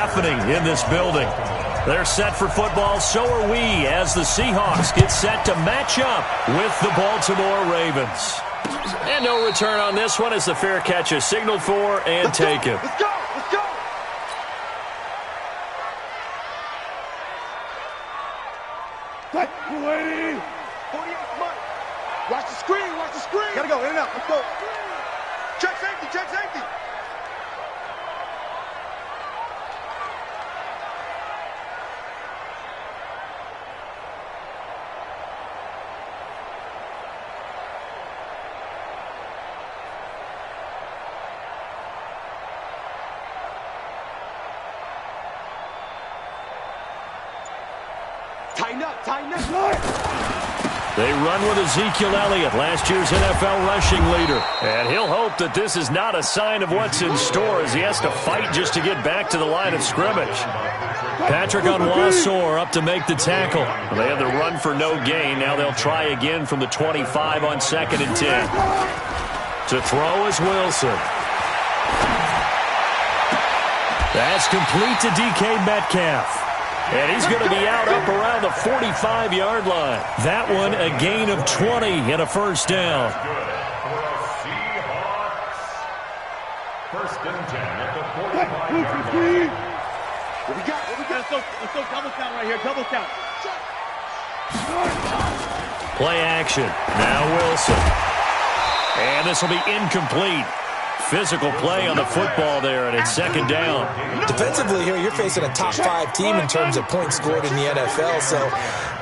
deafening in this building. They're set for football, so are we, as the Seahawks get set to match up with the Baltimore Ravens. And no return on this one as the fair catch is signaled for and taken. Let's go! Let's go! What? 48, Mike. Watch the screen, watch the screen. Gotta go, in and out. Let's go. Check safety, check safety. Tighten up, tighten up. They run with Ezekiel Elliott, last year's NFL rushing leader. And he'll hope that this is not a sign of what's in store as he has to fight just to get back to the line of scrimmage. Patrick Onwuasor up to make the tackle. They had the run for no gain. Now they'll try again from the 25 on 2nd and 10. To throw is Wilson. That's complete to DK Metcalf. And he's going to be out up around the 45-yard line. That one a gain of 20 and a first down. First and 10 at the 45-yard line. What we got? What we got? Let's go double count right here. Double count. Play action. Now Wilson. And this will be incomplete. Physical play on the football there, and it's 2nd down. Defensively here, you're facing a top 5 team in terms of points scored in the NFL. So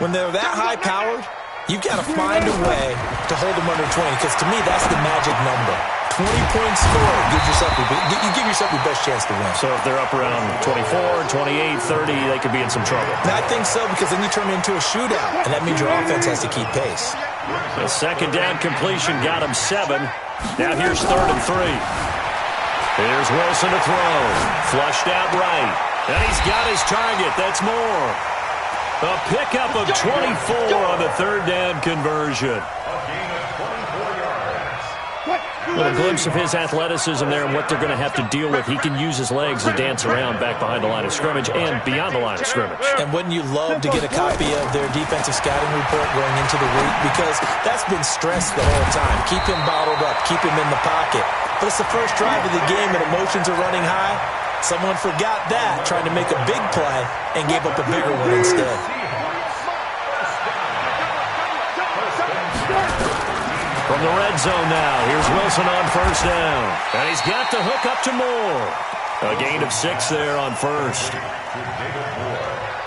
when they're that high-powered, you've got to find a way to hold them under 20, because to me, that's the magic number. 20 points scored, you give yourself your best chance to win. So if they're up around 24, 28, 30, they could be in some trouble. And I think so, because then you turn it into a shootout, and that means your offense has to keep pace. The 2nd down completion got him 7. Now here's 3rd and 3. Here's Wilson to throw. Flushed out right. And he's got his target. That's more. A pickup of 24 on the 3rd down conversion. A little glimpse of his athleticism there and what they're going to have to deal with. He can use his legs to dance around back behind the line of scrimmage and beyond the line of scrimmage. And wouldn't you love to get a copy of their defensive scouting report going into the week? Because that's been stressed the whole time. Keep him bottled up. Keep him in the pocket. But it's the first drive of the game and emotions are running high. Someone forgot that, trying to make a big play, and gave up a bigger one instead. From the red zone now, here's Wilson on 1st down. And he's got the hook up to Moore. A gain of 6 there on 1st.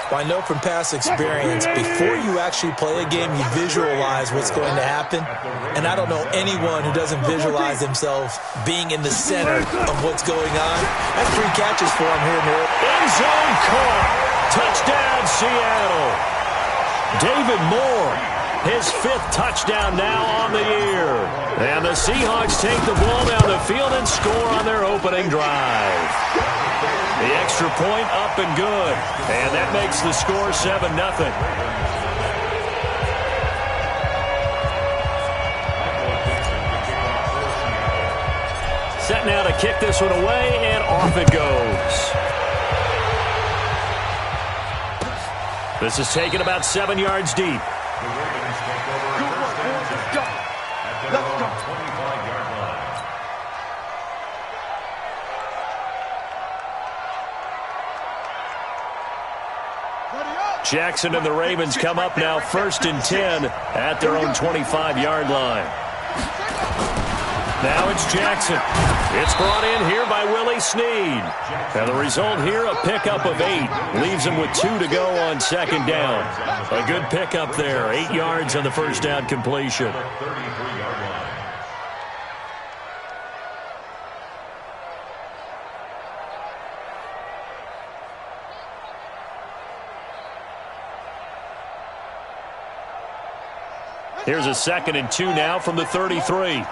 Well, I know from past experience, before you actually play a game, you visualize what's going to happen. And I don't know anyone who doesn't visualize themselves being in the center of what's going on. That's 3 catches for him here in the end zone caught. Touchdown, Seattle. David Moore. His 5th touchdown now on the year. And the Seahawks take the ball down the field and score on their opening drive. The extra point up and good. And that makes the score 7-0. Set now to kick this one away, and off it goes. This is taken about 7 yards deep. The Ravens take over at the 25-yard line. Jackson and the Ravens come up now 1st and 10 at their own 25-yard line. Now it's Jackson. It's brought in here by Willie Snead. And the result here, a pickup of 8. Leaves him with 2 to go on 2nd down. A good pickup there. 8 yards on the 1st down completion. Here's a 2nd and 2 now from the 33.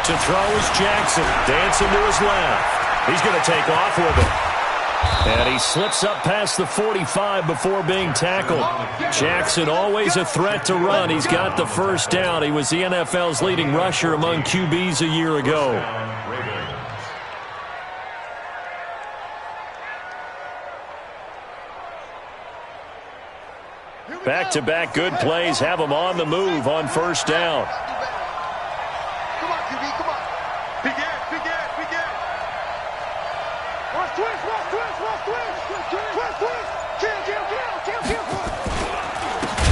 To throw is Jackson. Dancing to his left. He's going to take off with it. And he slips up past the 45 before being tackled. Jackson always a threat to run. He's got the first down. He was the NFL's leading rusher among QBs a year ago. Back-to-back good plays have him on the move on first down. Come on, QB, come on. Big ass, big ass, big ass. Rush twist, rush twist, rush twist. Rush twist. Kill.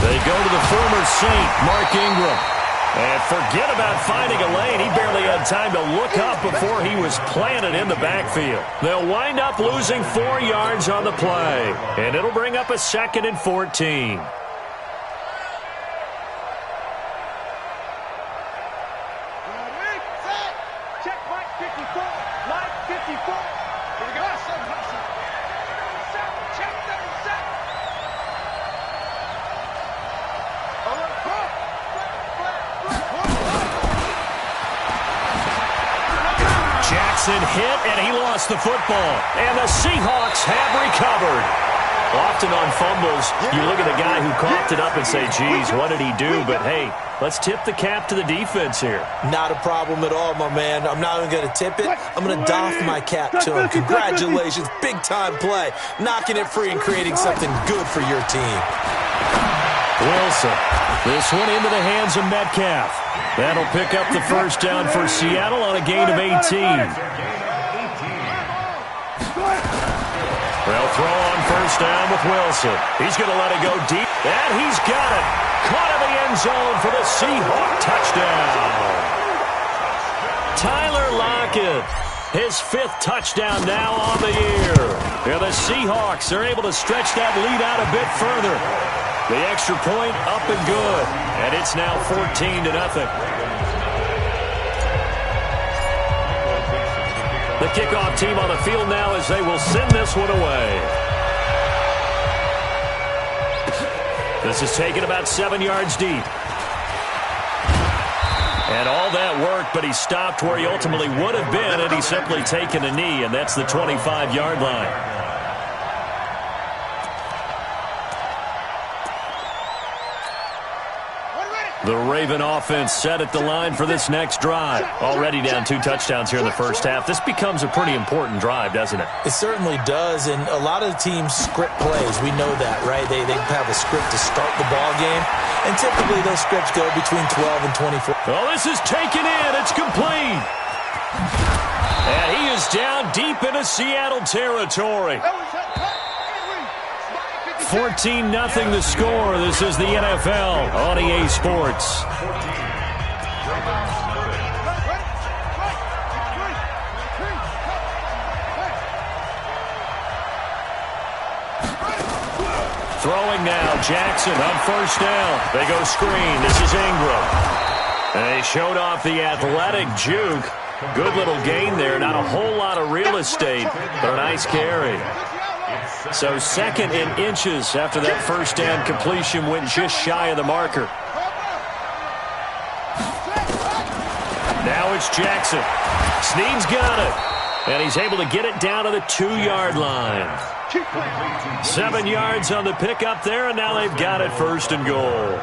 They go to the former Saint, Mark Ingram. And forget about finding a lane. He barely had time to look up before he was planted in the backfield. They'll wind up losing 4 yards on the play. And it'll bring up a 2nd and 14. Check Mike 54. Mike 54. Here we go. Check that set. Jackson hit, and he lost the football. And the Seahawks have recovered. Often on fumbles, you look at the guy who coughed it up and say, geez, what did he do? But, hey, let's tip the cap to the defense here. Not a problem at all, my man. I'm not even going to tip it. I'm going to doff my cap to him. Congratulations. Big-time play. Knocking it free and creating something good for your team. Wilson. This one into the hands of Metcalf. That'll pick up the first down for Seattle on a gain of 18. They'll throw on first down with Wilson. He's going to let it go deep, and he's got it. Caught in the end zone for the Seahawk touchdown. Tyler Lockett, his 5th touchdown now on the year. And the Seahawks are able to stretch that lead out a bit further. The extra point up and good, and it's now 14-0. The kickoff team on the field now as they will send this one away. This is taken about 7 yards deep. And all that work, but he stopped where he ultimately would have been, and he's simply taken a knee, and that's the 25-yard line. The Raven offense set at the line for this next drive. Already down 2 touchdowns here in the first half. This becomes a pretty important drive, doesn't it? It certainly does, and a lot of the teams script plays. We know that, right? They have a script to start the ball game, and typically those scripts go between 12 and 24. Oh, this is taken in. It's complete. And he is down deep into Seattle territory. 14-0 the score. This is the NFL on EA Sports. Throwing now, Jackson on first down. They go screen. This is Ingram. And they showed off the athletic juke. Good little gain there. Not a whole lot of real estate, but a nice carry. So 2nd in inches after that first down completion went just shy of the marker. Now it's Jackson. Snead's got it. And he's able to get it down to the 2-yard line. 7 yards on the pickup there, and now they've got it 1st and goal.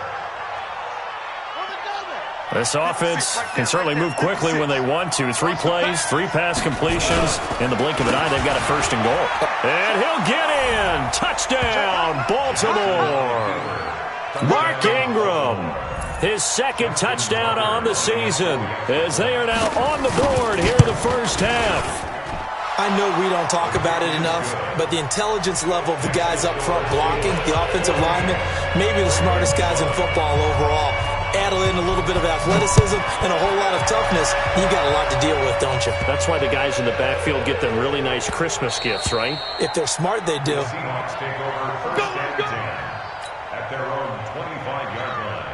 This offense can certainly move quickly when they want to. 3 plays, 3 pass completions. In the blink of an eye, they've got a 1st and goal. And he'll get in. Touchdown, Baltimore. Mark Ingram, his 2nd touchdown on the season, as they are now on the board here in the first half. I know we don't talk about it enough, but the intelligence level of the guys up front blocking, the offensive linemen, maybe the smartest guys in football overall. Add in a little bit of athleticism and a whole lot of toughness, you got a lot to deal with, don't you? That's why the guys in the backfield get them really nice Christmas gifts, right? If they're smart, they do. Seahawks take over first and 10 at their own 25-yard line.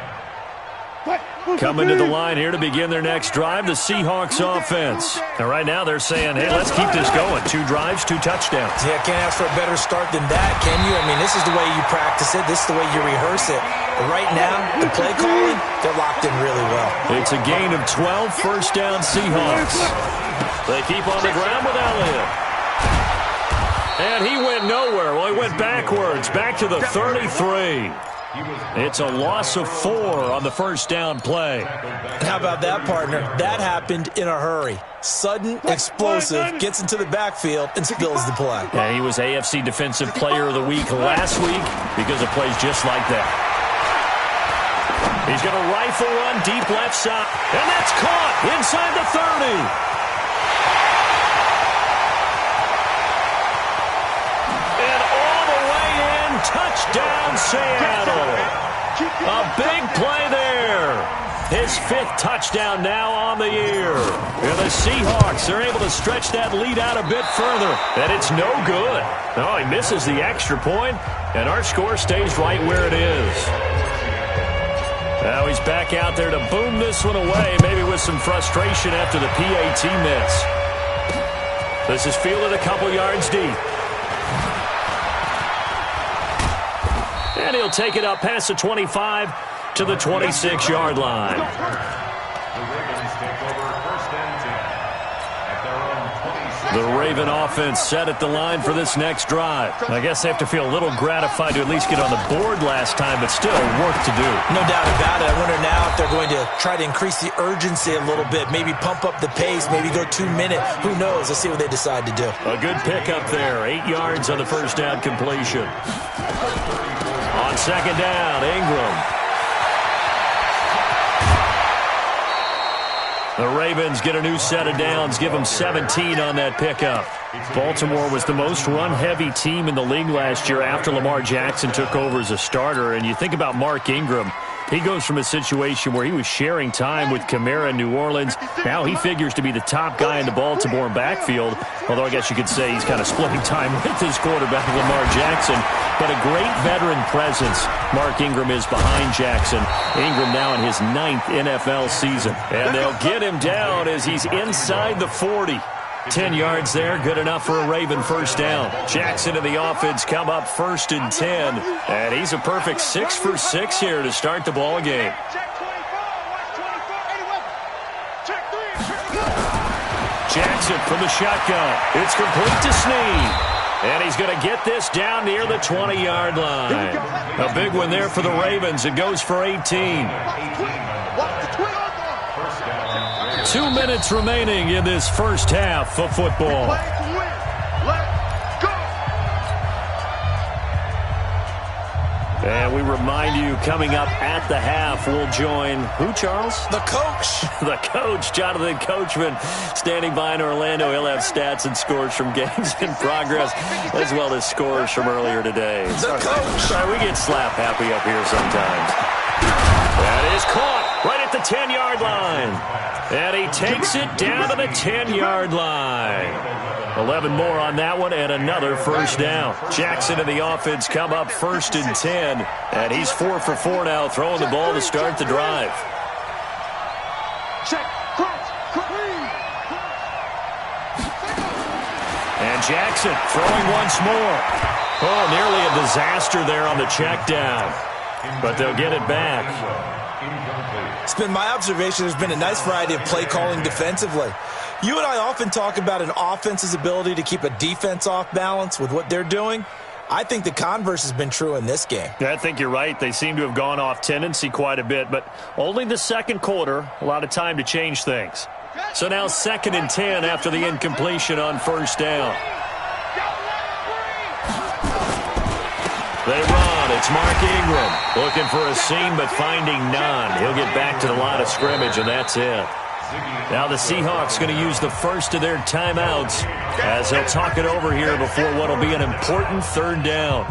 Coming to the line here to begin their next drive, the Seahawks offense. And right now they're saying, hey, let's keep this going. 2 drives, 2 touchdowns. Yeah, can't ask for a better start than that, can you? I mean, this is the way you practice it. This is the way you rehearse it. But right now, the play calling, they're locked in really well. It's a gain of 12, first down Seahawks. They keep on the ground with Elliott. And he went nowhere. Well, he went backwards, back to the 33. It's a loss of 4 on the first down play. How about that, partner? That happened in a hurry. Sudden, explosive, gets into the backfield, and spills the play. And he was AFC Defensive Player of the Week last week because of plays just like that. He's going to rifle run deep left side. And that's caught inside the 30. And all the way in, touchdown Seattle. A big play there. His 5th touchdown now on the year. And the Seahawks are able to stretch that lead out a bit further. And it's no good. Oh, he misses the extra point, and our score stays right where it is. Now he's back out there to boom this one away, maybe with some frustration after the PAT miss. This is fielded a couple yards deep. And he'll take it up past the 25 to the 26-yard line. The Ravens take over 1st and 10 at their own 26. The Raven offense set at the line for this next drive. I guess they have to feel a little gratified to at least get on the board last time, but still work to do. No doubt about it. I wonder now if they're going to try to increase the urgency a little bit, maybe pump up the pace, maybe go 2-minute. Who knows? Let's see what they decide to do. A good pickup there. 8 yards on the first down completion. On second down, Ingram. The Ravens get a new set of downs, give them 17 on that pickup. Baltimore was the most run-heavy team in the league last year after Lamar Jackson took over as a starter. And you think about Mark Ingram, he goes from a situation where he was sharing time with Kamara in New Orleans. Now he figures to be the top guy in the Baltimore backfield, although I guess you could say he's kind of splitting time with his quarterback, Lamar Jackson. But a great veteran presence Mark Ingram is behind Jackson. Ingram now in his 9th NFL season. And they'll get him down as he's inside the 40. 10 yards there, good enough for a Raven first down. Jackson and the offense come up 1st and 10. And he's a perfect 6 for 6 here to start the ball game. Jackson from the shotgun. It's complete to Snead. And he's going to get this down near the 20-yard line. A big one there for the Ravens. It goes for 18. 2 minutes remaining in this first half of football. And we remind you, coming up at the half, we'll join who, Charles? The coach. The coach, Jonathan Coachman, standing by in Orlando. He'll have stats and scores from games in progress, as well as scores from earlier today. The coach. Sorry, we get slap happy up here sometimes. That is caught right at the 10-yard line. And he takes it down to the 10-yard line. 11 more on that one, and another first down. Jackson and the offense come up 1st and 10, and he's 4 for 4 now, throwing the ball to start the drive. And Jackson throwing once more. Oh, nearly a disaster there on the check down, but they'll get it back. It's been my observation there's been a nice variety of play calling defensively. You and I often talk about an offense's ability to keep a defense off balance with what they're doing. I think the converse has been true in this game. Yeah, I think you're right. They seem to have gone off tendency quite a bit, but only the second quarter, a lot of time to change things. So now 2nd and 10 after the incompletion on first down. They run. It's Mark Ingram looking for a seam but finding none. He'll get back to the line of scrimmage, and that's it. Now the Seahawks going to use the first of their timeouts as they'll talk it over here before what will be an important 3rd down.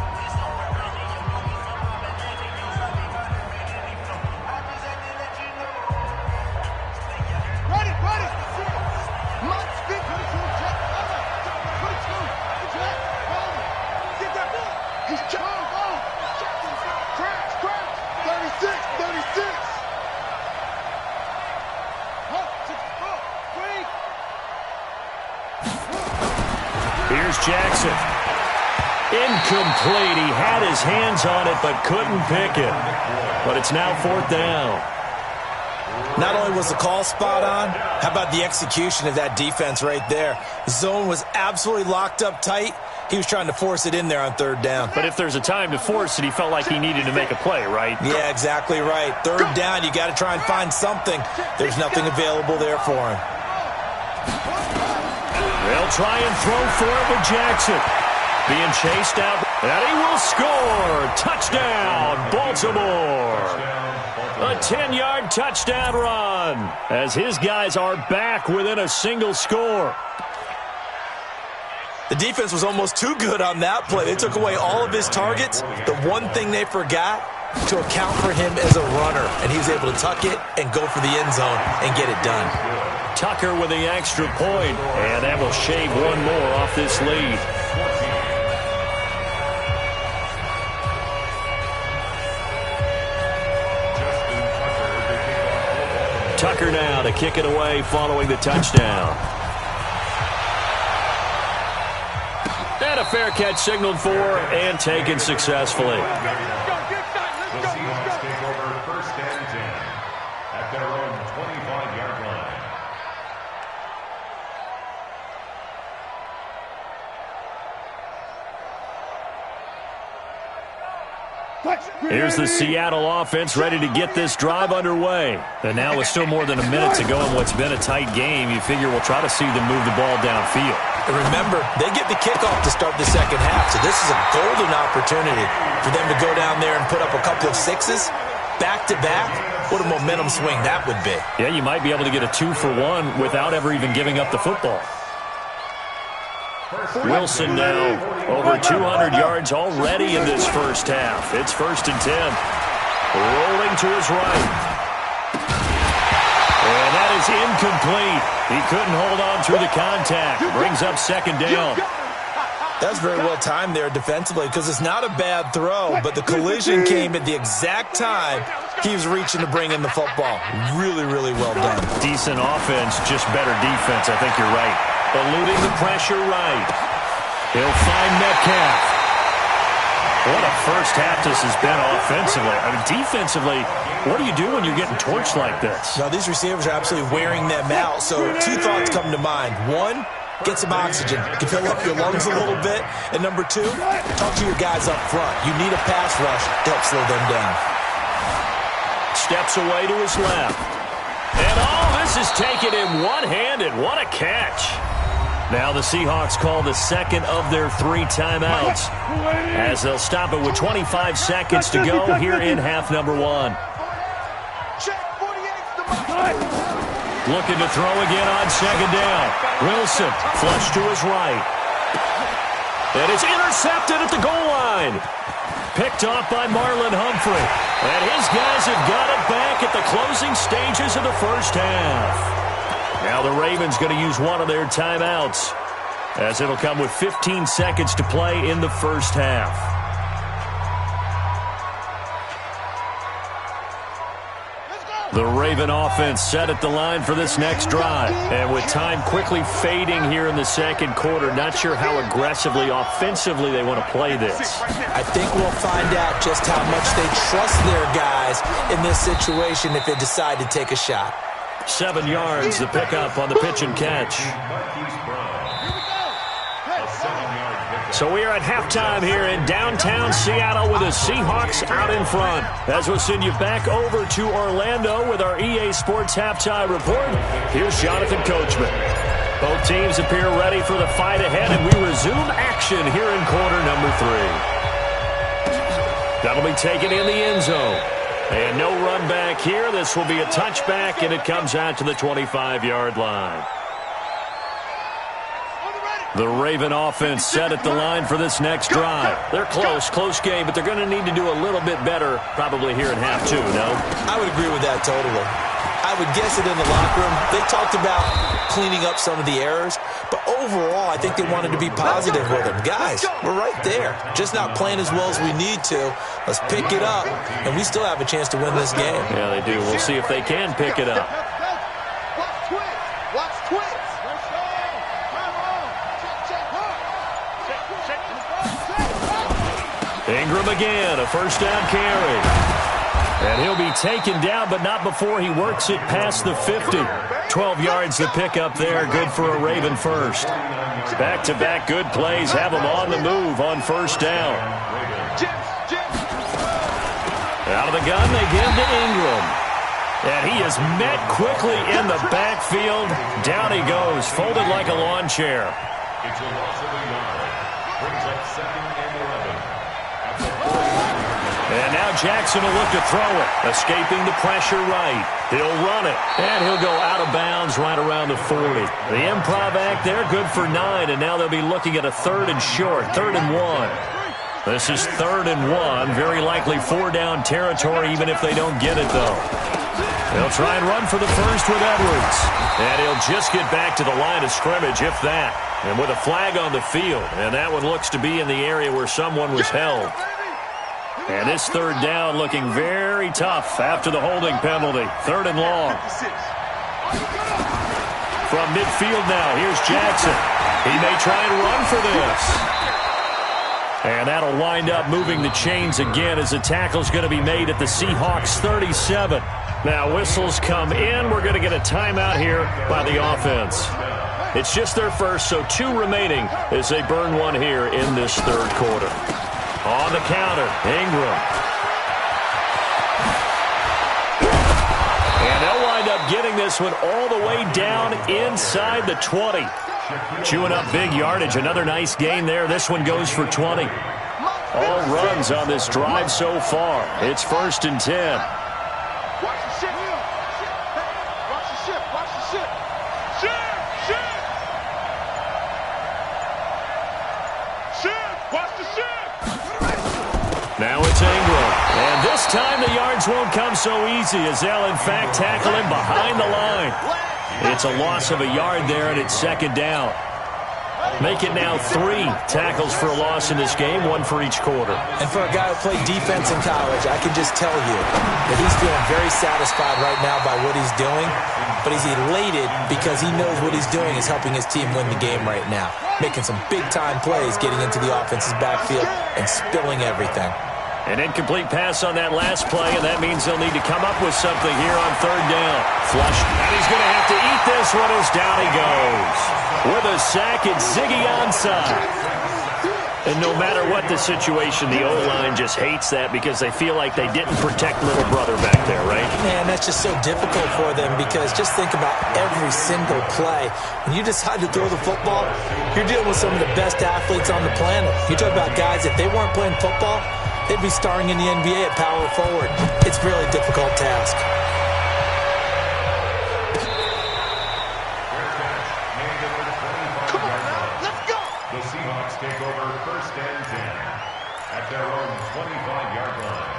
Here's Jackson. Incomplete. He had his hands on it but couldn't pick it. But it's now 4th down. Not only was the call spot on, how about the execution of that defense right there? The zone was absolutely locked up tight. He was trying to force it in there on third down. But if there's a time to force it, he felt like he needed to make a play, right? Yeah, exactly right. Third down, you got to try and find something. There's nothing available there for him. They'll try and throw for it with Jackson. Being chased out, and he will score. Touchdown, Baltimore. A 10-yard touchdown run as his guys are back within a single score. The defense was almost too good on that play. They took away all of his targets. The one thing they forgot, to account for him as a runner, and he was able to tuck it and go for the end zone and get it done. Tucker with the extra point, and that will shave one more off this lead. Tucker now to kick it away following the touchdown. And a fair catch signaled for and taken successfully. The Seahawks take over 1st and 10 at their own 25-yard line. Here's the Seattle offense ready to get this drive underway. And now with still more than a minute to go in what's been a tight game, you figure we'll try to see them move the ball downfield. And remember, they get the kickoff to start the second half, so this is a golden opportunity for them to go down there and put up a couple of sixes back-to-back. What a momentum swing that would be. Yeah, you might be able to get a 2-for-1 without ever even giving up the football. Wilson now over 200 yards already in this first half. It's 1st and 10. Rolling to his right. And that is incomplete. He couldn't hold on through the contact. Brings up 2nd down. That's very well timed there defensively because it's not a bad throw, but the collision came at the exact time he was reaching to bring in the football. Really, really well done. Decent offense, just better defense. I think you're right. Eluding the pressure right. He'll find Metcalf. What a first half this has been offensively. I mean, defensively, what do you do when you're getting torched like this? Now, these receivers are absolutely wearing them out. So 2 thoughts come to mind. 1, get some oxygen. You can fill up your lungs a little bit. And number 2, talk to your guys up front. You need a pass rush to help slow them down. Steps away to his left. And all this is taken in one-handed. What a catch. Now the Seahawks call the second of their 3 timeouts as they'll stop it with 25 seconds to go here in half number 1. Looking to throw again on 2nd down. Wilson flush to his right. And it's intercepted at the goal line. Picked off by Marlon Humphrey. And his guys have got it back at the closing stages of the first half. Now the Ravens going to use one of their timeouts as it'll come with 15 seconds to play in the first half. The Raven offense set at the line for this next drive. And with time quickly fading here in the second quarter, not sure how aggressively, offensively they want to play this. I think we'll find out just how much they trust their guys in this situation if they decide to take a shot. 7 yards, the pickup on the pitch and catch. So we are at halftime here in downtown Seattle with the Seahawks out in front. As we'll send you back over to Orlando with our EA Sports Halftime Report, here's Jonathan Coachman. Both teams appear ready for the fight ahead, and we resume action here in quarter number 3. That'll be taken in the end zone. And no run back here. This will be a touchback, and it comes out to the 25-yard line. The Raven offense set at the line for this next drive. They're close game, but they're going to need to do a little bit better probably here in half 2, no? I would agree with that totally. I would guess it in the locker room. They talked about cleaning up some of the errors, but overall, I think they wanted to be positive with them. Guys, we're right there. Just not playing as well as we need to. Let's pick it up, and we still have a chance to win this game. Yeah, they do. We'll see if they can pick it up. Watch twins. Ingram again, a first down carry. And he'll be taken down, but not before he works it past the 50. 12 yards to pick up there. Good for a Raven first. Back-to-back good plays have him on the move on first down. Out of the gun, they give to Ingram. And he is met quickly in the backfield. Down he goes, folded like a lawn chair. It's a loss of a yard. Brings up 2nd and 11. And now Jackson will look to throw it. Escaping the pressure right. He'll run it. And he'll go out of bounds right around the 40. The improv act there, good for 9. And now they'll be looking at a 3rd and short. 3rd and 1. This is 3rd and 1. Very likely 4-down territory, even if they don't get it, though. They'll try and run for the first with Edwards. And he'll just get back to the line of scrimmage, if that. And with a flag on the field. And that one looks to be in the area where someone was held. And this 3rd down looking very tough after the holding penalty. 3rd and long. From midfield now, here's Jackson. He may try and run for this. And that'll wind up moving the chains again as the tackle's going to be made at the Seahawks 37. Now whistles come in. We're going to get a timeout here by the offense. It's just their first, so 2 remaining as they burn one here in this 3rd quarter. On the counter, Ingram. And they'll wind up getting this one all the way down inside the 20. Chewing up big yardage. Another nice gain there. This one goes for 20. All runs on this drive so far. It's 1st and 10. Watch the ship. Watch the ship. Watch the ship. Ship. Watch the ship. Now it's Ingram. And this time the yards won't come so easy as they'll in fact tackle him behind the line. It's a loss of a yard there, and it's 2nd down. Make it now 3 tackles for a loss in this game, 1 for each quarter. And for a guy who played defense in college, I can just tell you that he's feeling very satisfied right now by what he's doing, but he's elated because he knows what he's doing is helping his team win the game right now, making some big-time plays, getting into the offense's backfield and spilling everything. An incomplete pass on that last play, and that means they'll need to come up with something here on 3rd down. Flush, and he's going to have to eat this one as down he goes. With a sack, it's Ziggy onside. And no matter what the situation, the O-line just hates that because they feel like they didn't protect little brother back there, right? Man, that's just so difficult for them because just think about every single play. When you decide to throw the football, you're dealing with some of the best athletes on the planet. You talk about guys, if they weren't playing football, they'd be starring in the NBA at power forward. It's a really difficult task. Come on now, let's go. The Seahawks take over 1st and 10 at their own 25-yard line.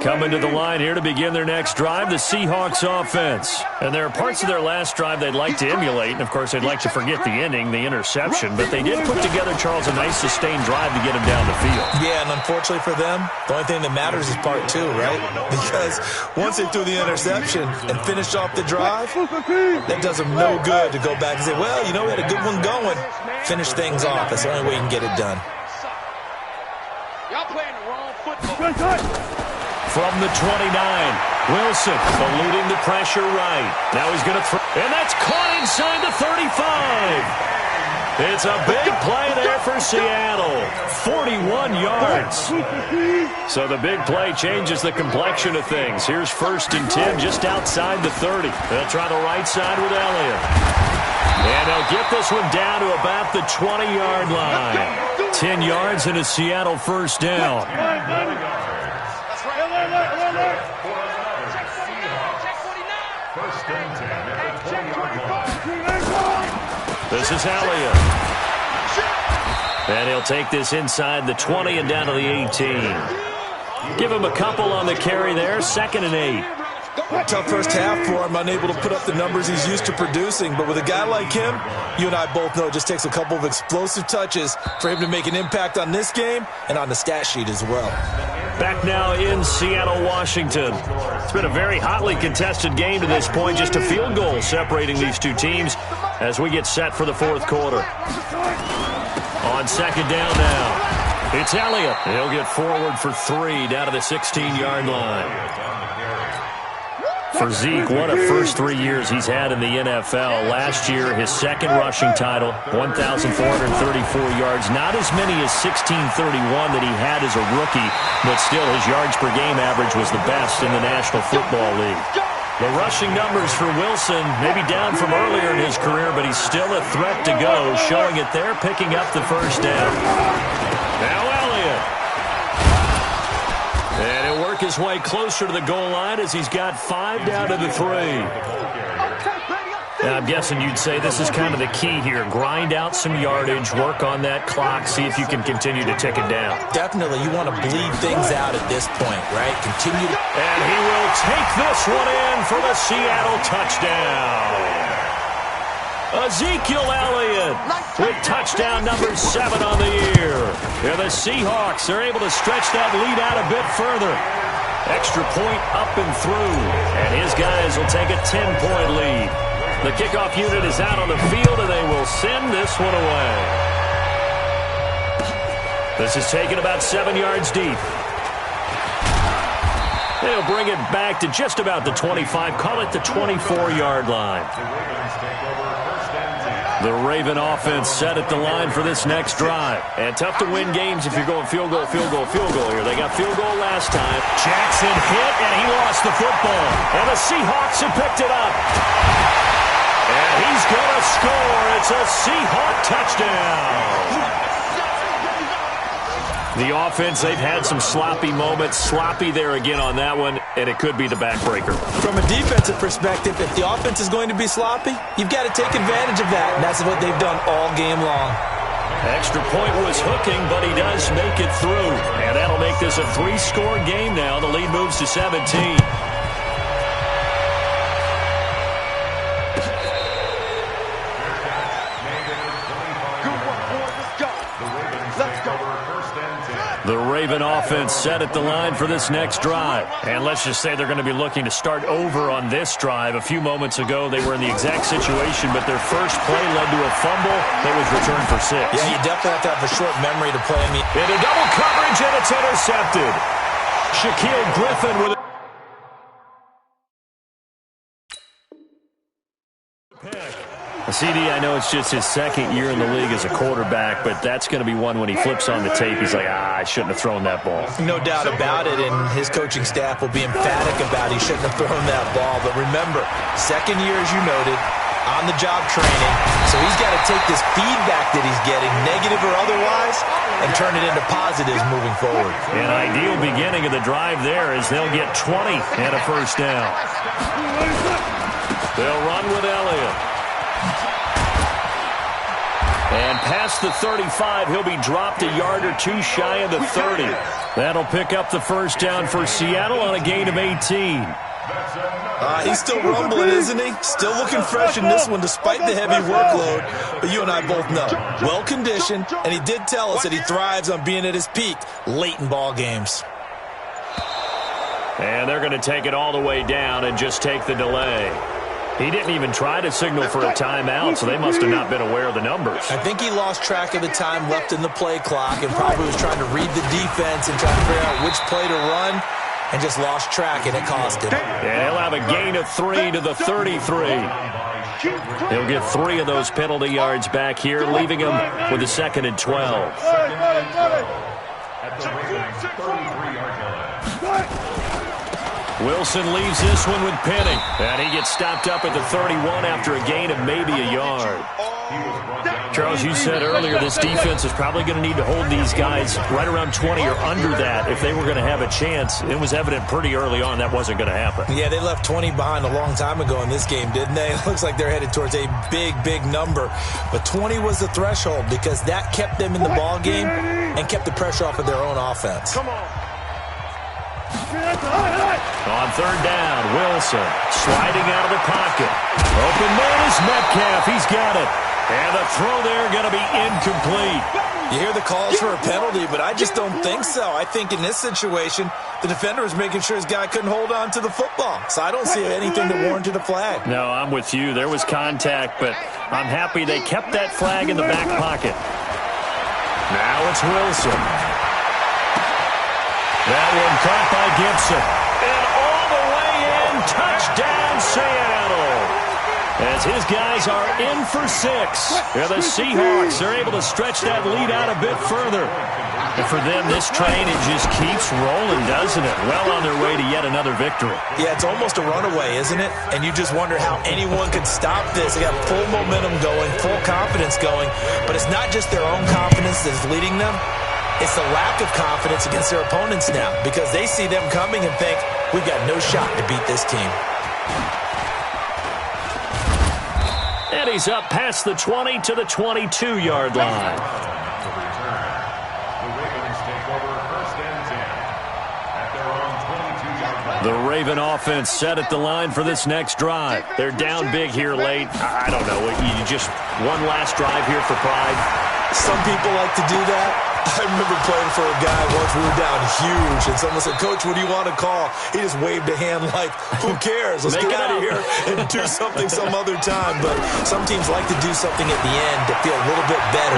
Coming to the line here to begin their next drive, the Seahawks offense. And there are parts of their last drive they'd like to emulate, and of course they'd like to forget the ending, the interception, but they did put together, Charles, a nice sustained drive to get him down the field. Yeah, and unfortunately for them, the only thing that matters is part 2, right? Because once they threw the interception and finished off the drive, that does them no good to go back and say, well, you know, we had a good one going. Finish things off. That's the only way you can get it done. Y'all playing the wrong football. From the 29, Wilson eluding the pressure right. Now he's going to throw, and that's caught inside the 35. It's a big play there for Seattle. 41 yards. So the big play changes the complexion of things. Here's 1st and 10 just outside the 30. They'll try the right side with Elliott. And they'll get this one down to about the 20-yard line. 10 yards and a Seattle 1st down. This is Elliott. And he'll take this inside the 20 and down to the 18. Give him a couple on the carry there. 2nd and 8. Tough first half for him, unable to put up the numbers he's used to producing. But with a guy like him, you and I both know it just takes a couple of explosive touches for him to make an impact on this game and on the stat sheet as well. Back now in Seattle, Washington. It's been a very hotly contested game to this point. Just a field goal separating these two teams as we get set for the 4th quarter. On 2nd down now. It's Elliott. He'll get forward for 3 down to the 16-yard line. For Zeke, what a first 3 years he's had in the NFL. Last year, his second rushing title, 1,434 yards. Not as many as 1,631 that he had as a rookie, but still his yards per game average was the best in the National Football League. The rushing numbers for Wilson, maybe down from earlier in his career, but he's still a threat to go, showing it there, picking up the first down. Now Elliott. And he'll work his way closer to the goal line as he's got 5 down to the 3. Now, I'm guessing you'd say this is kind of the key here. Grind out some yardage, work on that clock, see if you can continue to tick it down. Definitely, you want to bleed things out at this point, right? Continue to... And he will take this one in for the Seattle touchdown. Ezekiel Elliott with touchdown number 7 on the year. Yeah, the Seahawks are able to stretch that lead out a bit further. Extra point up and through. And his guys will take a 10-point lead. The kickoff unit is out on the field, and they will send this one away. This is taken about 7 yards deep. They'll bring it back to just about the 25, call it the 24-yard line. The Raven offense set at the line for this next drive. And tough to win games if you're going field goal, field goal, field goal here. They got field goal last time. Jackson hit, and he lost the football. And the Seahawks have picked it up. And he's going to score. It's a Seahawk touchdown. The offense, they've had some sloppy moments. Sloppy there again on that one, and it could be the backbreaker. From a defensive perspective, if the offense is going to be sloppy, you've got to take advantage of that, and that's what they've done all game long. Extra point was hooking, but he does make it through. And that'll make this a 3-score game now. The lead moves to 17. The Raven offense set at the line for this next drive. And let's just say they're going to be looking to start over on this drive. A few moments ago, they were in the exact situation, but their first play led to a fumble that was returned for 6. Yeah, you definitely have to have a short memory to play. Into double coverage, and it's intercepted. Shaquille Griffin with a pick. CD, I know it's just his second year in the league as a quarterback, but that's going to be one when he flips on the tape. He's like, I shouldn't have thrown that ball. No doubt about it, and his coaching staff will be emphatic about he shouldn't have thrown that ball. But remember, second year, as you noted, on-the-job training, so he's got to take this feedback that he's getting, negative or otherwise, and turn it into positives moving forward. An ideal beginning of the drive there is they'll get 20 and a first down. They'll run with Elliott. And past the 35, he'll be dropped a yard or two shy of the 30. That'll pick up the first down for Seattle on a gain of 18. He's still rumbling, isn't he? Still looking fresh in this one despite the heavy workload. But you and I both know, well-conditioned, and he did tell us that he thrives on being at his peak late in ball games. And they're going to take it all the way down and just take the delay. He didn't even try to signal for a timeout, so they must have not been aware of the numbers. I think he lost track of the time left in the play clock and probably was trying to read the defense and trying to figure out which play to run and just lost track, and it cost him. And he'll have a gain of 3 to the 33. He'll get 3 of those penalty yards back here, leaving him with a 2nd and 12. At the Ravens' 33-yard line. Wilson leaves this one with Penning. And he gets stopped up at the 31 after a gain of maybe a yard. Charles, you said earlier this defense is probably going to need to hold these guys right around 20 or under that if they were going to have a chance. It was evident pretty early on that wasn't going to happen. Yeah, they left 20 behind a long time ago in this game, didn't they? It looks like they're headed towards a big, big number. But 20 was the threshold because that kept them in the ball game and kept the pressure off of their own offense. Come on. On 3rd down, Wilson sliding out of the pocket. Open man is Metcalf. He's got it. And the throw there going to be incomplete. You hear the calls for a penalty, but I just don't think so. I think in this situation, the defender was making sure his guy couldn't hold on to the football. So I don't see anything that warranted a flag. No, I'm with you. There was contact, but I'm happy they kept that flag in the back pocket. Now it's Wilson. That one caught by Gibson. And all the way in, touchdown Seattle. As his guys are in for 6. And the Seahawks are able to stretch that lead out a bit further. And for them, this train, it just keeps rolling, doesn't it? Well on their way to yet another victory. Yeah, it's almost a runaway, isn't it? And you just wonder how anyone could stop this. They got full momentum going, full confidence going. But it's not just their own confidence that's leading them. It's the lack of confidence against their opponents now, because they see them coming and think, we've got no shot to beat this team. And he's up past the 20 to the 22-yard line. The Raven offense set at the line for this next drive. They're down big here late. I don't know. You just one last drive here for pride. Some people like to do that. I remember playing for a guy once. We were down huge, and someone said, Coach, what do you want to call? He just waved a hand like, who cares? Let's get out of here and do something some other time. But some teams like to do something at the end to feel a little bit better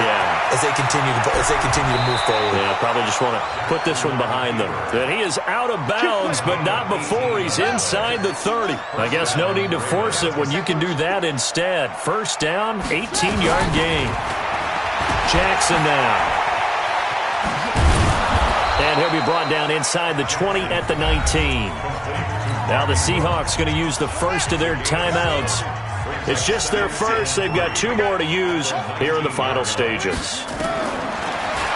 as they continue to move forward. Yeah, probably just want to put this one behind them. And he is out of bounds, but not before he's inside the 30. I guess no need to force it when you can do that instead. First down, 18-yard gain. Jackson now. And he'll be brought down inside the 20 at the 19. Now the Seahawks going to use the first of their timeouts. It's just their first. They've got 2 more to use here in the final stages.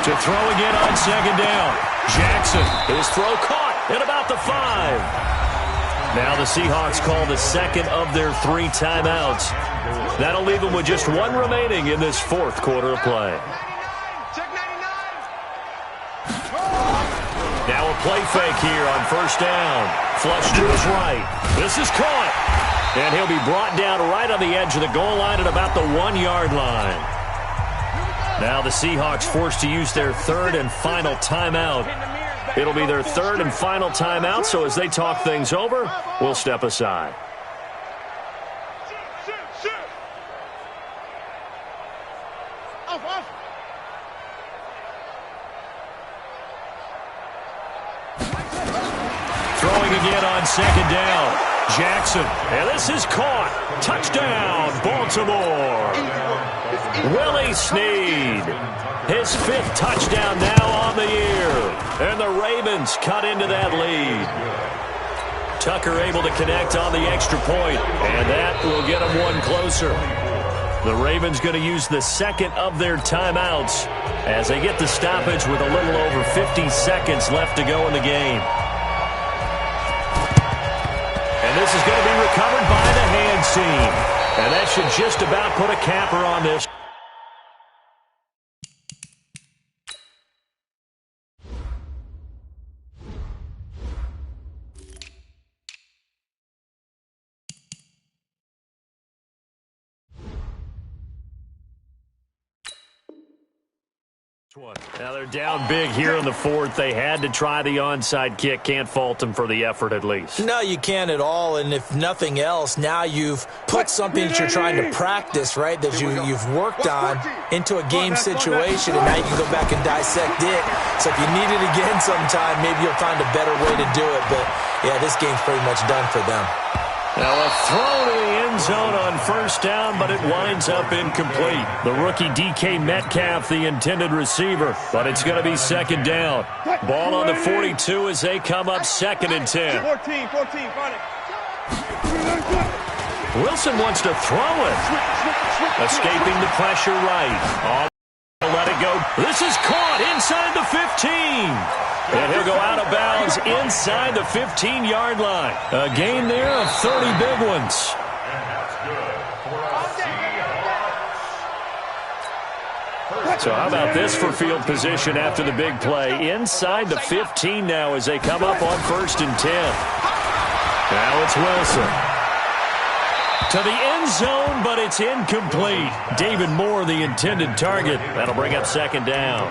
To throw again on second down. Jackson, his throw caught at about the 5. Now the Seahawks call the second of their 3 timeouts. That'll leave them with just 1 remaining in this 4th quarter of play. Now a play fake here on first down. Flush to his right. This is caught. And he'll be brought down right on the edge of the goal line at about the 1-yard line. Now the Seahawks forced to use their 3rd and final timeout. It'll be their 3rd and final timeout, so as they talk things over, we'll step aside. Throwing again on second down. Jackson, and this is caught. Touchdown, Baltimore. Willie Snead, his 5th touchdown now on the year. And the Ravens cut into that lead. Tucker able to connect on the extra point, and that will get them 1 closer. The Ravens going to use the 2nd of their timeouts as they get the stoppage with a little over 50 seconds left to go in the game. And this is going to be recovered by the hand team. And that should just about put a capper on this. Now they're down big here in the 4th. They had to try the onside kick. Can't fault them for the effort at least. No, you can't at all. And if nothing else, now you've put something that you're trying to practice, right, that you've worked on into a game situation, and now you can go back and dissect it. So if you need it again sometime, maybe you'll find a better way to do it. But, yeah, this game's pretty much done for them. Now a throw to the end zone on first down, but it winds up incomplete. The rookie DK Metcalf, the intended receiver, but it's going to be second down. Ball on the 42 as they come up 2nd and 10. 14, find it. Wilson wants to throw it. Escaping the pressure right. Let it go. This is caught inside the 15. And he'll go out of bounds inside the 15-yard line. A gain there of 30 big ones. So how about this for field position after the big play? Inside the 15 now as they come up on 1st and 10. Now it's Wilson. To the end zone, but it's incomplete. David Moore, the intended target. That'll bring up 2nd down.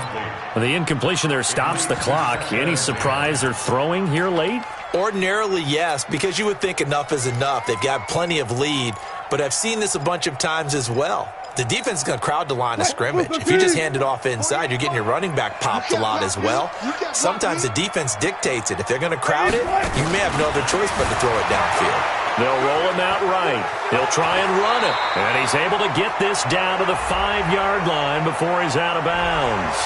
The incompletion there stops the clock. Any surprise they're throwing here late? Ordinarily, yes, because you would think enough is enough. They've got plenty of lead, but I've seen this a bunch of times as well. the defense is going to crowd the line of scrimmage. If you just hand it off inside, you're getting your running back popped a lot as well. Sometimes the defense dictates it. If they're going to crowd it, you may have no other choice but to throw it downfield. They'll roll him out right. He'll try and run it. And he's able to get this down to the 5-yard line before he's out of bounds.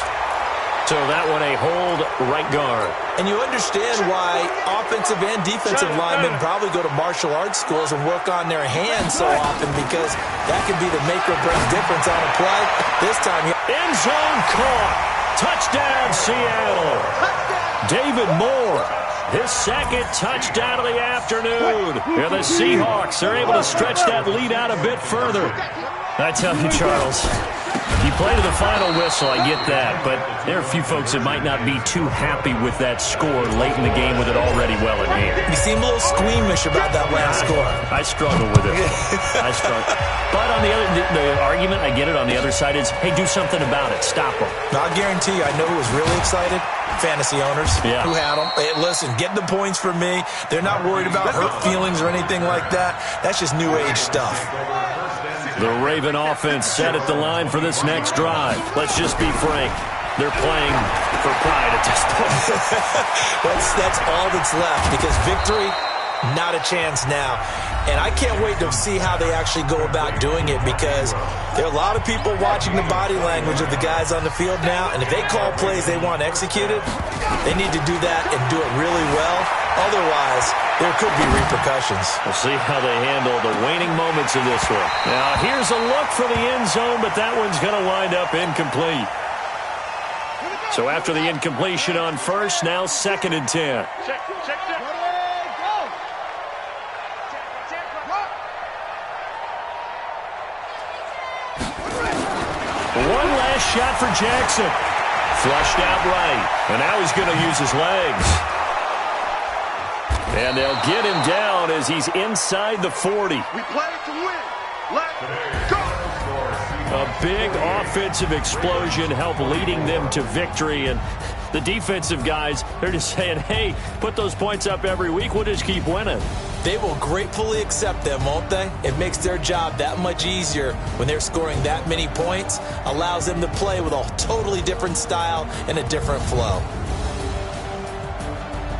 So that one a hold right guard. And you understand why offensive and defensive linemen probably go to martial arts schools and work on their hands so often, because that can be the make or break difference on a play. This time, end zone caught. Touchdown, Seattle. David Moore, his second touchdown of the afternoon. And the Seahawks are able to stretch that lead out a bit further. I tell you, Charles, you play to the final whistle, I get that, but there are a few folks that might not be too happy with that score late in the game with it already well in hand. You seem a little squeamish about that last score. I struggle with it. I struggle. But on the argument, I get it, on the other side is, hey, do something about it. Stop them. Now, I guarantee you, I know who was really excited. Fantasy owners who had them. Hey, listen, get the points for me. They're not worried about hurt feelings or anything like that. That's just new age stuff. The Raven offense set at the line for this next drive. Let's just be frank. They're playing for pride at this point. That's all that's left, because victory, not a chance now. And I can't wait to see how they actually go about doing it, because there are a lot of people watching the body language of the guys on the field now, and if they call plays they want executed, they need to do that and do it really well. Otherwise, there could be repercussions. We'll see how they handle the waning moments of this one. Now, here's a look for the end zone, but that one's going to wind up incomplete. So after the incompletion on first, now 2nd and 10. Check. One last shot for Jackson. Flushed out right. And now he's going to use his legs. And they'll get him down as he's inside the 40. We play to win. Let's go. A big offensive explosion helped leading them to victory. And the defensive guys, they're just saying, hey, put those points up every week. We'll just keep winning. They will gratefully accept them, won't they? It makes their job that much easier when they're scoring that many points. Allows them to play with a totally different style and a different flow.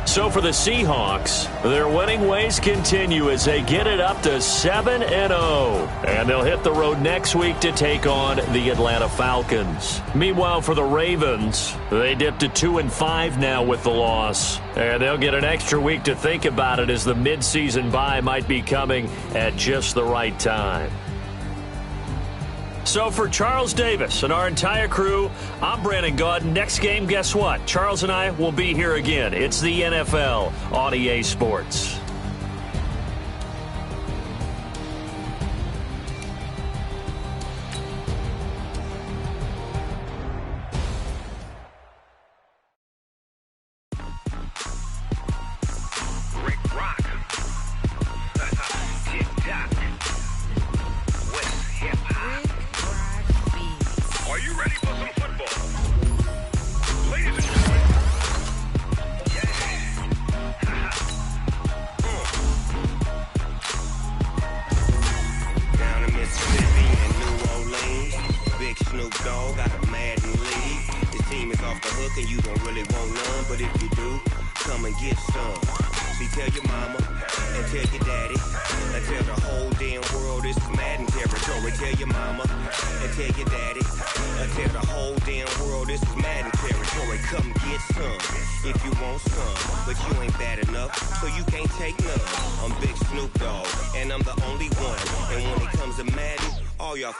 So for the Seahawks, their winning ways continue as they get it up to 7-0. And they'll hit the road next week to take on the Atlanta Falcons. Meanwhile, for the Ravens, they dipped to 2-5 now with the loss. And they'll get an extra week to think about it, as the midseason bye might be coming at just the right time. So for Charles Davis and our entire crew, I'm Brandon Gaudin. Next game, guess what? Charles and I will be here again. It's the NFL on EA Sports.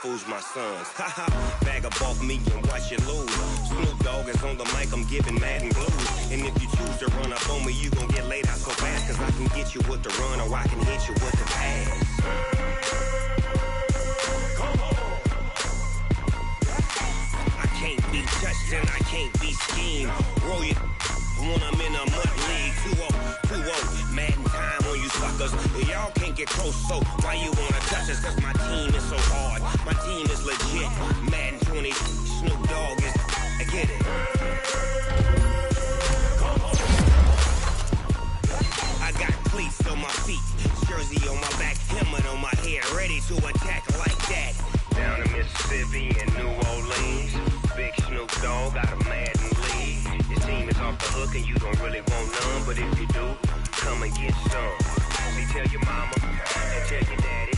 Fools my sons. Haha, bag up off me and watch you lose. Snoop Dogg is on the mic, I'm giving Madden blues. And if you choose to run up on me, you gon' get laid out so fast. Cause I can get you with the run or I can hit you with the pass. I can't be touched and I can't be schemed. Roll you when I'm in a mud league. 2-0, Madden time on you suckers. Y'all can't get close, so why you wanna touch us? Cause my team is so hard. My team is legit. Madden 20, Snoop Dogg is. I get it. I got cleats on my feet, jersey on my back, helmet on my head, ready to attack like that. down in Mississippi and New Orleans. Big Snoop Dogg got a Madden league. His team is off the hook and you don't really want none, but if you do, come and get some. See, tell your mama and tell your daddy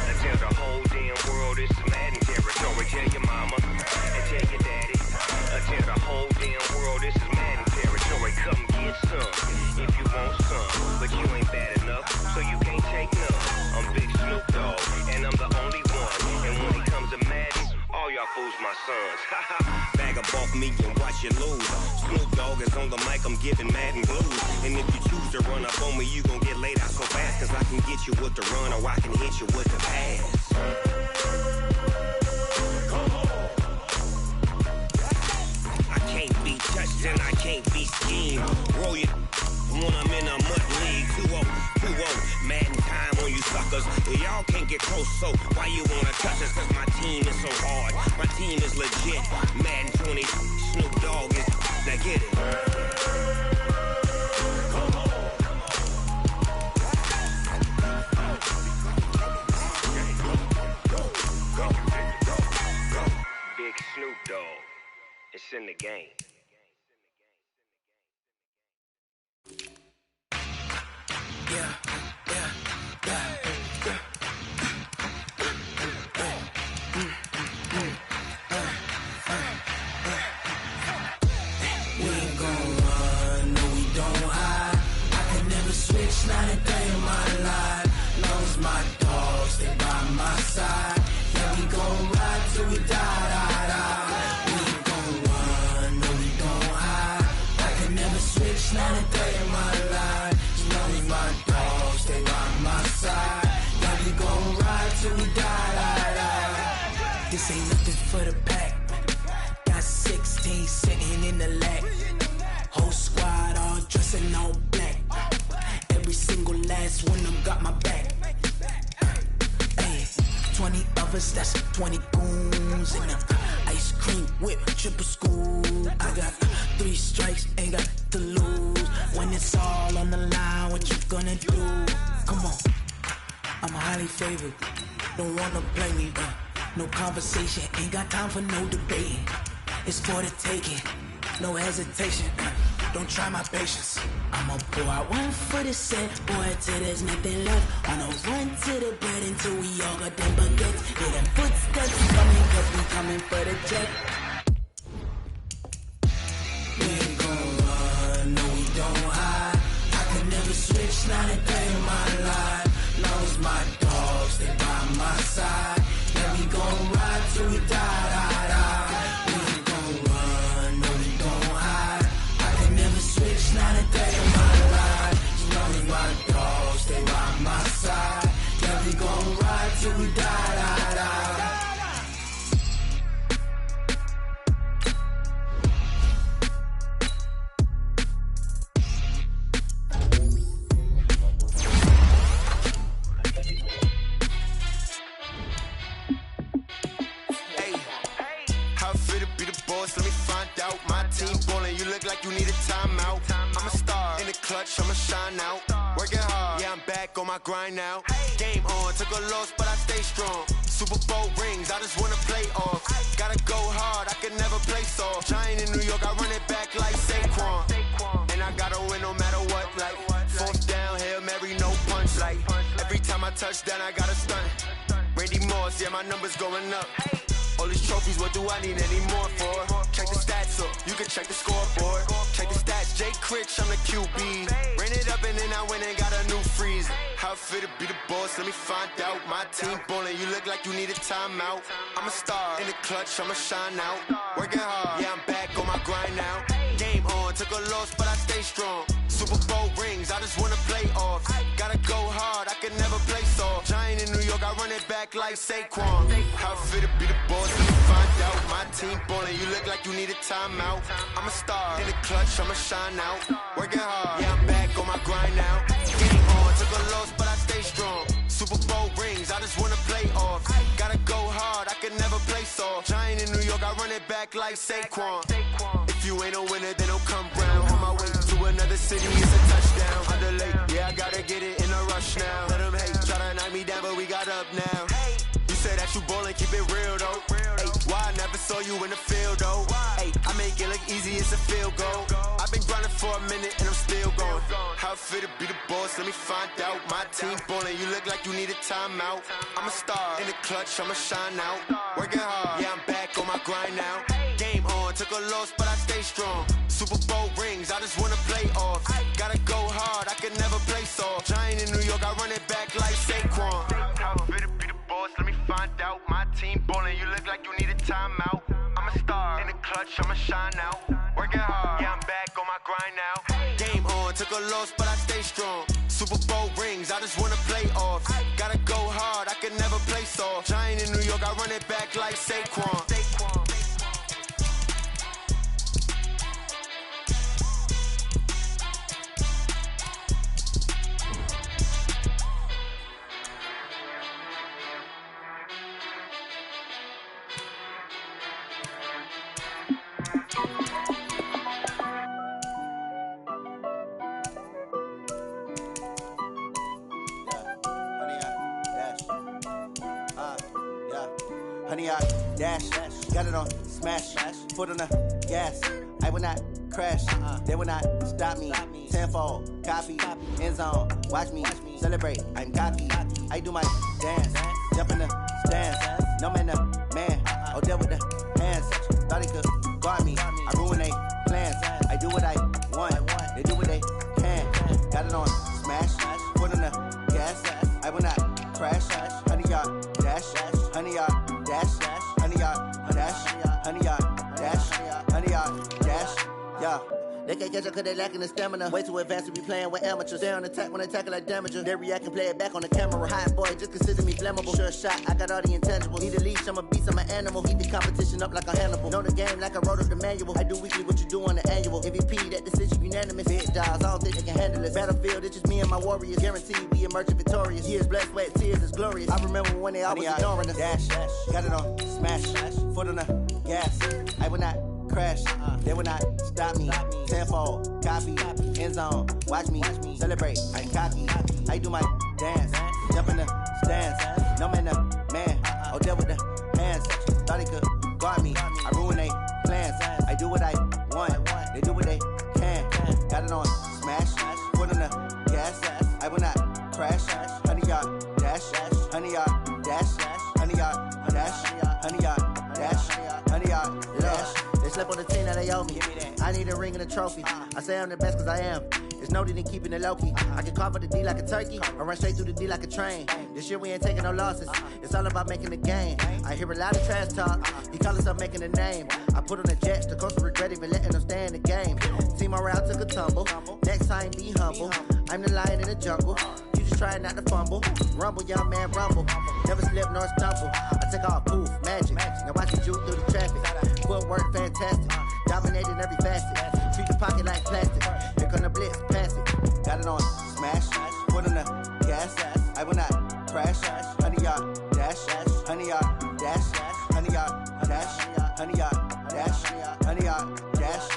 and tell the whole damn world it's Madden territory. Tell your mama and tell your daddy and tell the whole damn world this is Madden territory. Come get some if you want some, but you ain't bad enough, so you can't take none. I'm Big Snoop Dogg, and I'm the only one. And when it comes to Madden, all y'all fools my sons. Bag of off me and watch you lose. Snoop Dogg is on the mic, I'm giving Madden blues. And if you choose to run up on me, you gon' get laid out so fast. Cause I can get you with the run or I can hit you with the pass. I can't be touched and I can't be schemed. Roll you when I'm in a mud league. 2-0, Madden time on you suckers. Y'all can't get close, so why you wanna touch us? Cause my team is so hard, my team is legit. Madden 20, Snoop Dogg is, now get it. Big Snoop Dogg, it's in the game. Not a day in my life. Long as my dogs stay by my side. Yeah, we gon' ride till we die. We ain't gon' run, no, we don't hide. I can never switch, not a day in my life. As long as my dogs stay by my side. Yeah, we gon' ride till we die. This ain't nothing for the pack. Got 16 sitting in the lag. Whole squad all dressing all black. Every single last one of them got my back. Hey, 20 of us, that's 20 goons. And ice cream whip, triple scoop. I got 3 strikes, ain't got to lose. When it's all on the line, what you gonna do? Come on, I'm highly favored. Don't wanna play me, no conversation. Ain't got time for no debating. It's for the taking, no hesitation. Don't try my patience. I'ma pour out one for the set, boy, till there's nothing left. On a run to the bread until we all got them baguettes. Hear them footsteps coming, cause we coming for the jet. We ain't gon' run, no, we don't hide. I can never switch, not a day in my life. Long as my dogs stay by my side. Yeah, we gon' ride till we die. We ain't gon' run, no, we don't hide. Switch, not a day in my life. As long as my dogs stay by my side. Yeah, we gon' ride till we die. Let me find out. My team ballin', you look like you need a timeout. I'm a star in the clutch, I'ma shine out. Working hard, yeah, I'm back on my grind now. Game on, took a loss, but I stay strong. Super Bowl rings, I just wanna play off. Gotta go hard, I can never play soft. Giant in New York, I run it back like Saquon. And I gotta win no matter what, like 4th down, Hail Mary, no punch. Like every time I touch down, I gotta stunt. Randy Moss, yeah, my numbers going up. All these trophies, what do I need any more for? Check the stats up, you can check the scoreboard. Check the stats, Jake Critch, I'm the QB. Ran it up and then I went and got a new freeze. How it fit to be the boss, let me find out. My team ballin', you look like you need a timeout. I'm a star in the clutch, I'ma shine out. Working hard, yeah, I'm back on my grind now. Game on, took a loss, but I stay strong. Super Bowl rings, I just wanna play off. Gotta go hard, I can never play soft. Giant in New York, I run it back like Saquon. How it fit to be the boss, let me find out. My team ballin', you look like you need a timeout. I'm a star in the clutch, I'ma shine out. Working hard, yeah, I'm back on my grind now. Game on, took a loss, but I stay strong. Super Bowl rings, I just wanna play off. Gotta go hard, I can never play soft. Giant in New York, I run it back like Saquon. If you ain't a winner, then don't come round. On my way to another city, it's a touchdown. I'm delayed, yeah, I gotta get it in a rush now. Let them hate, try to knock me down, but we got up now. You said that you ballin', keep it real though. Ay, why I never saw you in the field though? Ay, I make it look easy, it's a field goal. I've been grinding for a minute and I'm still going. How it feel to be the boss, let me find out. My team ballin', you look like you need a timeout. I'm a star in the clutch, I'ma shine out. Working hard, yeah, I'm back on my grind now. Game on, took a loss, but I stay strong. Super Bowl rings, I just wanna play off. Gotta go hard, I can never play soft. Giant in New York, I run it back like Saquon. How it feel to be the boss, let me find out. My team ballin', you look like you need a timeout. I'm a star in the clutch, I'ma shine out. Working hard, yeah, I'm back on my grind now. Game on, took a loss, but I stay strong. Super Bowl rings, I just wanna play off. Gotta go hard, I can never play soft. Giant in New York, I run it back like Saquon. Honey, I dash, got it on smash, foot on the gas. I will not crash, they will not stop me. Tenfold, copy, end zone, watch me celebrate. I'm cocky, I do my dance, jump in the stands. No man, the man, oh, there with the hands. Thought he could guard me, I ruin they plans. I do what I want, they do what they can. Got it on smash, foot on the gas. I will not crash, honey, y'all dash, honey, y'all dash, honey, y'all dash, honey, y'all dash, honey, y'all dash, yeah. They can't catch up cause they lacking the stamina. Way too advanced to be playing with amateurs. They on attack when they tackle like damager. They react and play it back on the camera. Hot boy, just consider me flammable. Sure shot, I got all the intangibles. Need a leash, I'm a beast, I'm an animal. Heat the competition up like a Hannibal. Know the game like I wrote up the manual. I do weekly what you do on the annual. MVP, that decision unanimous. Big dogs, I don't think they can handle it. Battlefield, it's just me and my warriors. Guaranteed we emerge victorious. Years, blood, sweat, tears, it's glorious. I remember when they always ignoring us. Dash, got it on smash, foot on the gas. I will not crash, they will not stop me. Tenfold, copy, end zone, watch me celebrate. I'm cocky, I do my dance, jump in the stands. No man, the man, oh, there with the hands. Thought he could guard me, I ruin they plans. I do what I want, they do what they can. Got it on smash, foot on the gas. I will not crash, honey, y'all dash, honey, y'all dash, honey, y'all dash, honey, y'all dash, honey, y'all dash. They slept on the team that they owe me. I need a ring and a trophy. I say I'm the best cause I am. It's no need in keeping it low-key. I can carve up the D like a turkey or run straight through the D like a train. This year we ain't taking no losses. It's all about making the game. I hear a lot of trash talk. He call himself making a name. I put on the Jets. The coach will regret even letting them stay in the game. Team morale took a tumble. Next time be humble. I'm the lion in the jungle. You just try not to fumble. Rumble, young man, rumble. Never slip nor stumble. I take off, poof, magic. Now watch me juke through the traffic. Footwork fantastic. Dominating every facet. Treat the pocket like plastic. Here come the blitz, pass it. Got it on smash. Foot on the gas. I will not crash. Honey, y'all dash. Honey, y'all dash. Honey, y'all dash. Honey, y'all dash. Honey, y'all dash.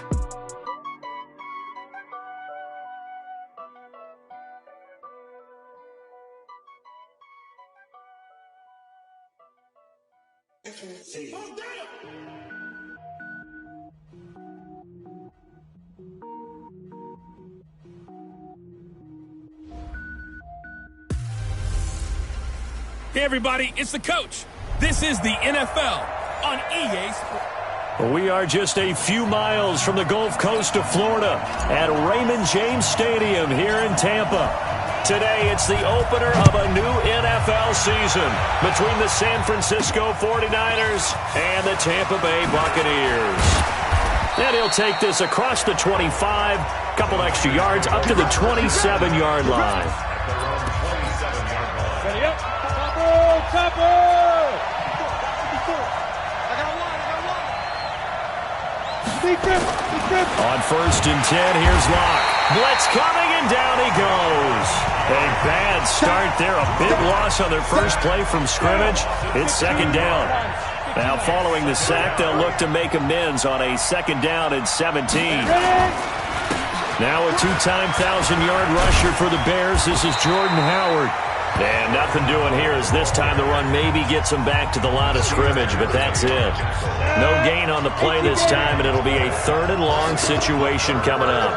Hey, everybody, it's the coach. This is the NFL on EA Sports. We are just a few miles from the Gulf Coast of Florida at Raymond James Stadium here in Tampa. Today, it's the opener of a new NFL season between the San Francisco 49ers and the Tampa Bay Buccaneers. And he'll take this across the 25, couple extra yards, up to the 27-yard line. Ready up. Chopper! I got one. On 1st and 10, here's Locke. Blitz coming, and down he goes. A bad start there. A big loss on their first play from scrimmage. It's 2nd down. Now, following the sack, they'll look to make amends on a 2nd down and 17. Now a two-time 1,000-yard rusher for the Bears. This is Jordan Howard. And nothing doing here as this time the run maybe gets him back to the line of scrimmage, but that's it. No gain on the play this time, and it'll be a 3rd and long situation coming up.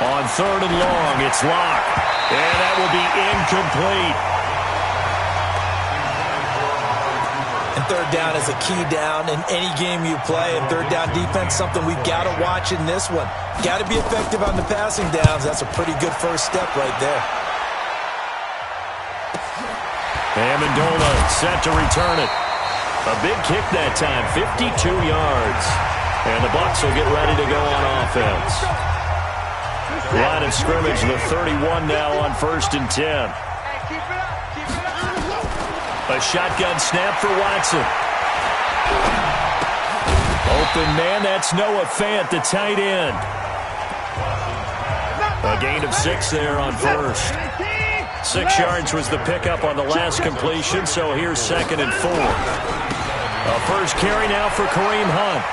On 3rd and long, it's Locke. And that will be incomplete. And 3rd down is a key down in any game you play. And 3rd down defense, something we've got to watch in this one. Got to be effective on the passing downs. That's a pretty good first step right there. Amendola set to return it. A big kick that time, 52 yards. And the Bucs will get ready to go on offense. Line of scrimmage, the 31 now on 1st and 10. A shotgun snap for Watson. Open man, that's Noah Fant, the tight end. A gain of 6 there on 1st. 6 yards was the pickup on the last completion, so here's 2nd and 4. A first carry now for Kareem Hunt.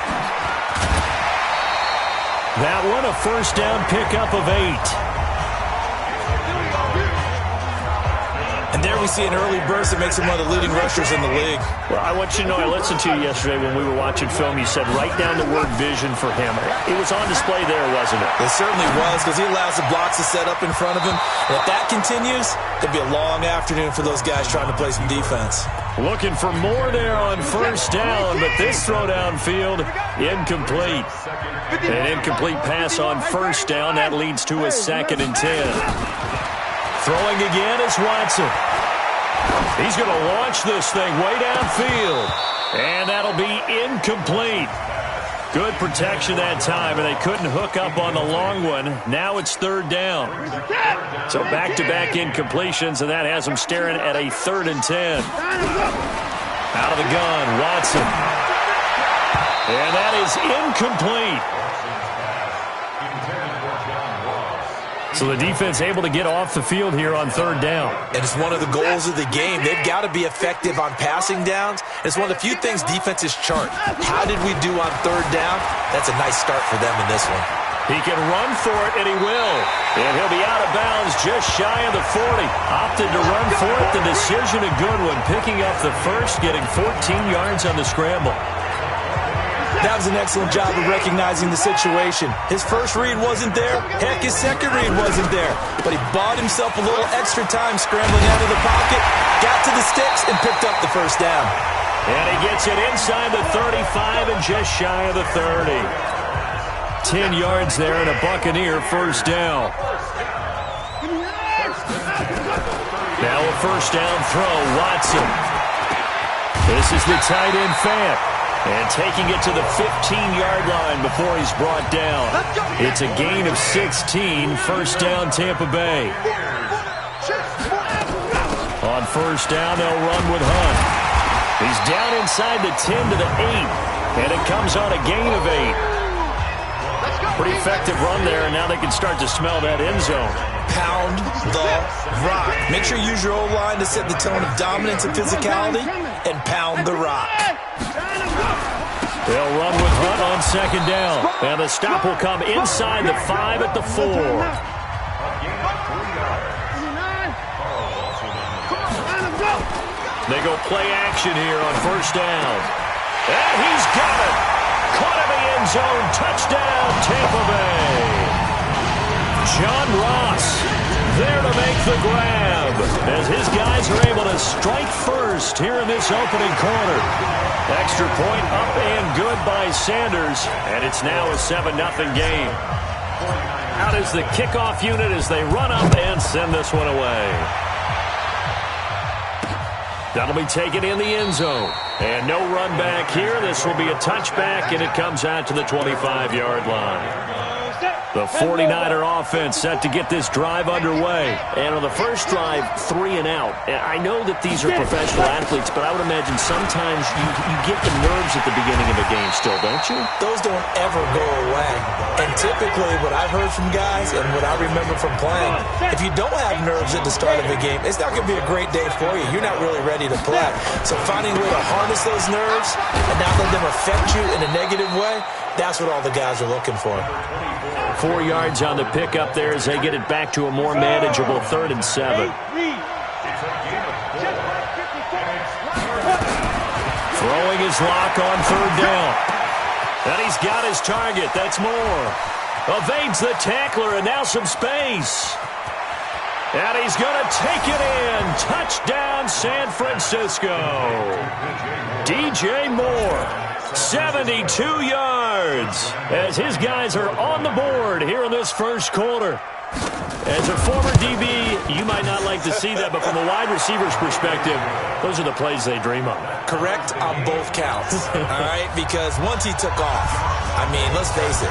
That one a 1st down pickup of 8. And there we see an early burst that makes him one of the leading rushers in the league. Well, I want you to know, I listened to you yesterday when we were watching film. You said write down the word vision for him. It was on display there, wasn't it? It certainly was, because he allows the blocks to set up in front of him. And if that continues, it'll be a long afternoon for those guys trying to play some defense. Looking for more there on 1st down, but this throw downfield, incomplete. An incomplete pass on 1st down. That leads to a 2nd and 10. Throwing again is Watson. He's going to launch this thing way downfield. And that'll be incomplete. Good protection that time, and they couldn't hook up on the long one. Now it's 3rd down. So back-to-back incompletions, and that has them staring at a 3rd and 10. Out of the gun, Watson. And that is incomplete. So the defense able to get off the field here on 3rd down. And it's one of the goals of the game. They've got to be effective on passing downs. It's one of the few things defenses chart. How did we do on 3rd down? That's a nice start for them in this one. He can run for it, and he will. And he'll be out of bounds just shy of the 40. Opted to run for it. The decision a good one. Picking up the first, getting 14 yards on the scramble. That was an excellent job of recognizing the situation. His first read wasn't there. Heck, his second read wasn't there. But he bought himself a little extra time scrambling out of the pocket, got to the sticks, and picked up the 1st down. And he gets it inside the 35 and just shy of the 30. 10 yards there and a Buccaneer 1st down. Now a 1st down throw, Watson. This is the tight end Fant. And taking it to the 15-yard line before he's brought down. It's a gain of 16, 1st down Tampa Bay. On 1st down, they'll run with Hunt. He's down inside the 10 to the 8, and it comes on a gain of 8. Pretty effective run there, and now they can start to smell that end zone. Pound the rock. Make sure you use your O-line to set the tone of dominance and physicality, and pound the rock. They'll run with Hunt on 2nd down. And the stop will come inside the 5 at the 4. They go play action here on 1st down. And he's got it. Caught in the end zone. Touchdown, Tampa Bay. John Ross there to make the grab as his guys are able to strike first here in this opening quarter. Extra point up and good by Sanders, and it's now a 7-0 game. Out is the kickoff unit as they run up and send this one away. That'll be taken in the end zone. And no run back here. This will be a touchback, and it comes out to the 25-yard line. The 49er offense set to get this drive underway. And on the first drive, 3 and out. I know that these are professional athletes, but I would imagine sometimes you get the nerves at the beginning of a game still, don't you? Those don't ever go away. And typically what I've heard from guys and what I remember from playing, if you don't have nerves at the start of a game, it's not going to be a great day for you. You're not really ready to play. So finding a way to harness those nerves and not let them affect you in a negative way That's what all the guys are looking for. 4 yards on the pickup there as they get it back to a more manageable 3rd and 7. Throwing his lock on 3rd down. And he's got his target. That's Moore. Evades the tackler, and now some space. And he's going to take it in. Touchdown, San Francisco. DJ Moore, 72 yards, as his guys are on the board here in this first quarter. As a former DB, you might not like to see that, but from a wide receiver's perspective, those are the plays they dream of. Correct on both counts, all right? Because once he took off, I mean, let's face it,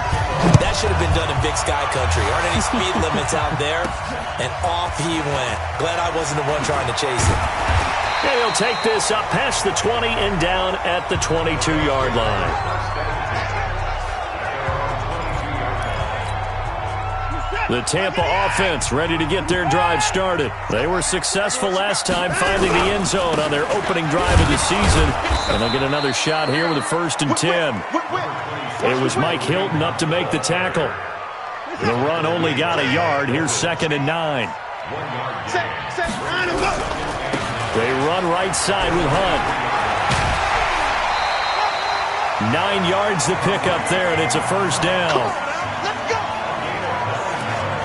that should have been done in Big Sky Country. Aren't any speed limits out there? And off he went. Glad I wasn't the one trying to chase it. And he'll take this up past the 20 and down at the 22-yard line. The Tampa offense ready to get their drive started. They were successful last time finding the end zone on their opening drive of the season. And they'll get another shot here with a 1st and 10. It was Mike Hilton up to make the tackle. The run only got a yard. Here's 2nd and 9. They run right side with Hunt. 9 yards to pick up there, and it's a 1st down.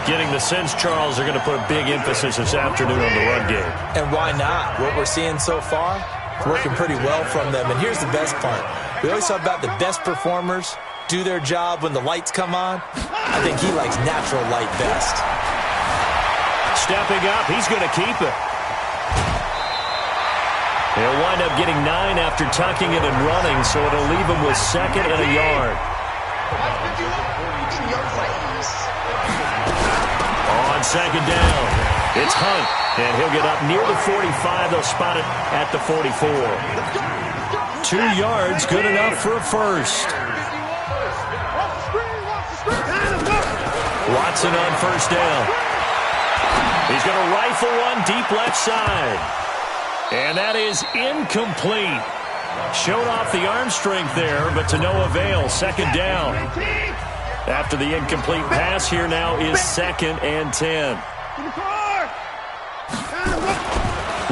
Getting the sense, Charles, they're going to put a big emphasis this afternoon on the run game. And why not? What we're seeing so far, it's working pretty well from them. And here's the best part. We always talk about the best performers do their job when the lights come on. I think he likes natural light best. Stepping up, he's going to keep it. He'll wind up getting 9 after tucking it and running, so it'll leave him with 2nd and a yard. On 2nd down, it's Hunt, and he'll get up near the 45. They'll spot it at the 44. 2 yards, good enough for a 1st. Watson on 1st down. He's going to rifle one deep left side. And that is incomplete. Showed off the arm strength there, but to no avail. 2nd down. After the incomplete pass, here now is 2nd and 10.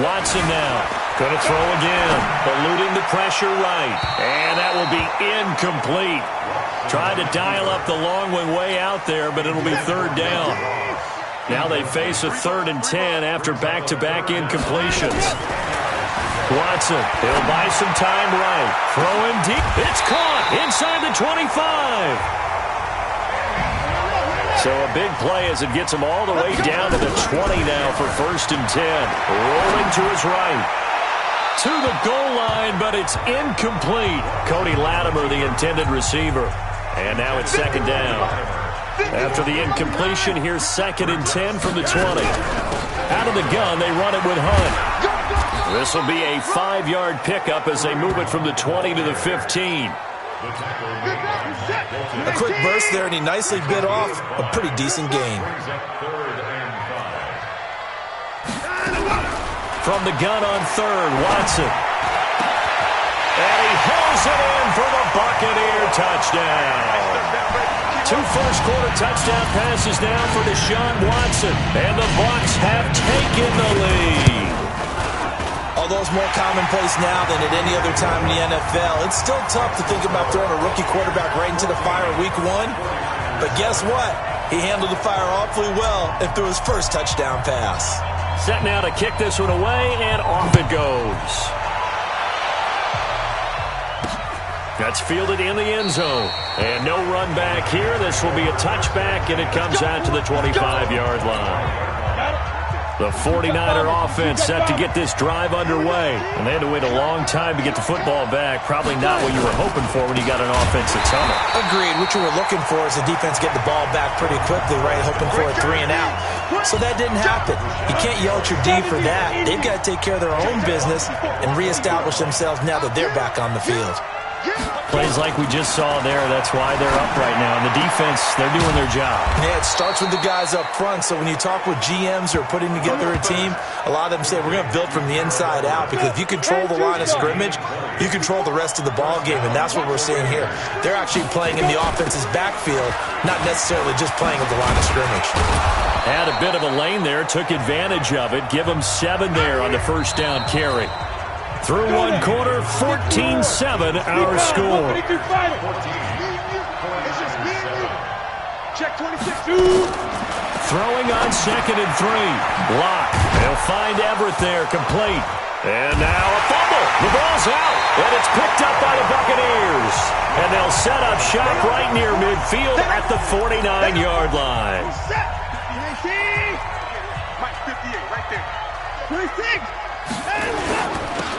Watson now. Going to throw again. Eluding the pressure right. And that will be incomplete. Tried to dial up the long one way out there, but it'll be 3rd down. Now they face a 3rd and 10 after back-to-back incompletions. Watson, he'll buy some time right. Throwing deep. It's caught inside the 25. So a big play as it gets him all the way down to the 20 now for 1st and 10. Rolling to his right. To the goal line, but it's incomplete. Cody Latimer, the intended receiver. And now it's 2nd down. After the incompletion, here's 2nd and 10 from the 20. Out of the gun, they run it with Hunt. This will be a 5-yard pickup as they move it from the 20 to the 15. A quick burst there, and he nicely bit off a pretty decent gain. From the gun on 3rd, Watson. And he hauls it in for the Buccaneer touchdown. 2 first-quarter touchdown passes now for Deshaun Watson. And the Bucs have taken the lead. Although it's more commonplace now than at any other time in the NFL, it's still tough to think about throwing a rookie quarterback right into the fire week 1. But guess what? He handled the fire awfully well and threw his first touchdown pass. Set now to kick this one away, and off it goes. That's fielded in the end zone. And no run back here. This will be a touchback, and it comes out to the 25-yard line. The 49er offense set to get this drive underway. And they had to wait a long time to get the football back. Probably not what you were hoping for when you got an offense that's humming. Agreed. What you were looking for is the defense get the ball back pretty quickly, right? Hoping for a 3 and out. So that didn't happen. You can't yell at your D for that. They've got to take care of their own business and reestablish themselves now that they're back on the field. Plays like we just saw there, that's why they're up right now. And the defense, they're doing their job. Yeah, it starts with the guys up front. So when you talk with GMs who are putting together a team, a lot of them say we're going to build from the inside out, because if you control the line of scrimmage, you control the rest of the ball game, and that's what we're seeing here. They're actually playing in the offense's backfield, not necessarily just playing at the line of scrimmage. Had a bit of a lane there, took advantage of it. Give them 7 there on the first down carry. Through one quarter, 14-7 our score. Check 26. Throwing on 2nd and 3. Block. They'll find Everett there, complete. And now a fumble. The ball's out, and it's picked up by the Buccaneers. And they'll set up shop right near midfield at the 49-yard line. Mike 58 right there. 26.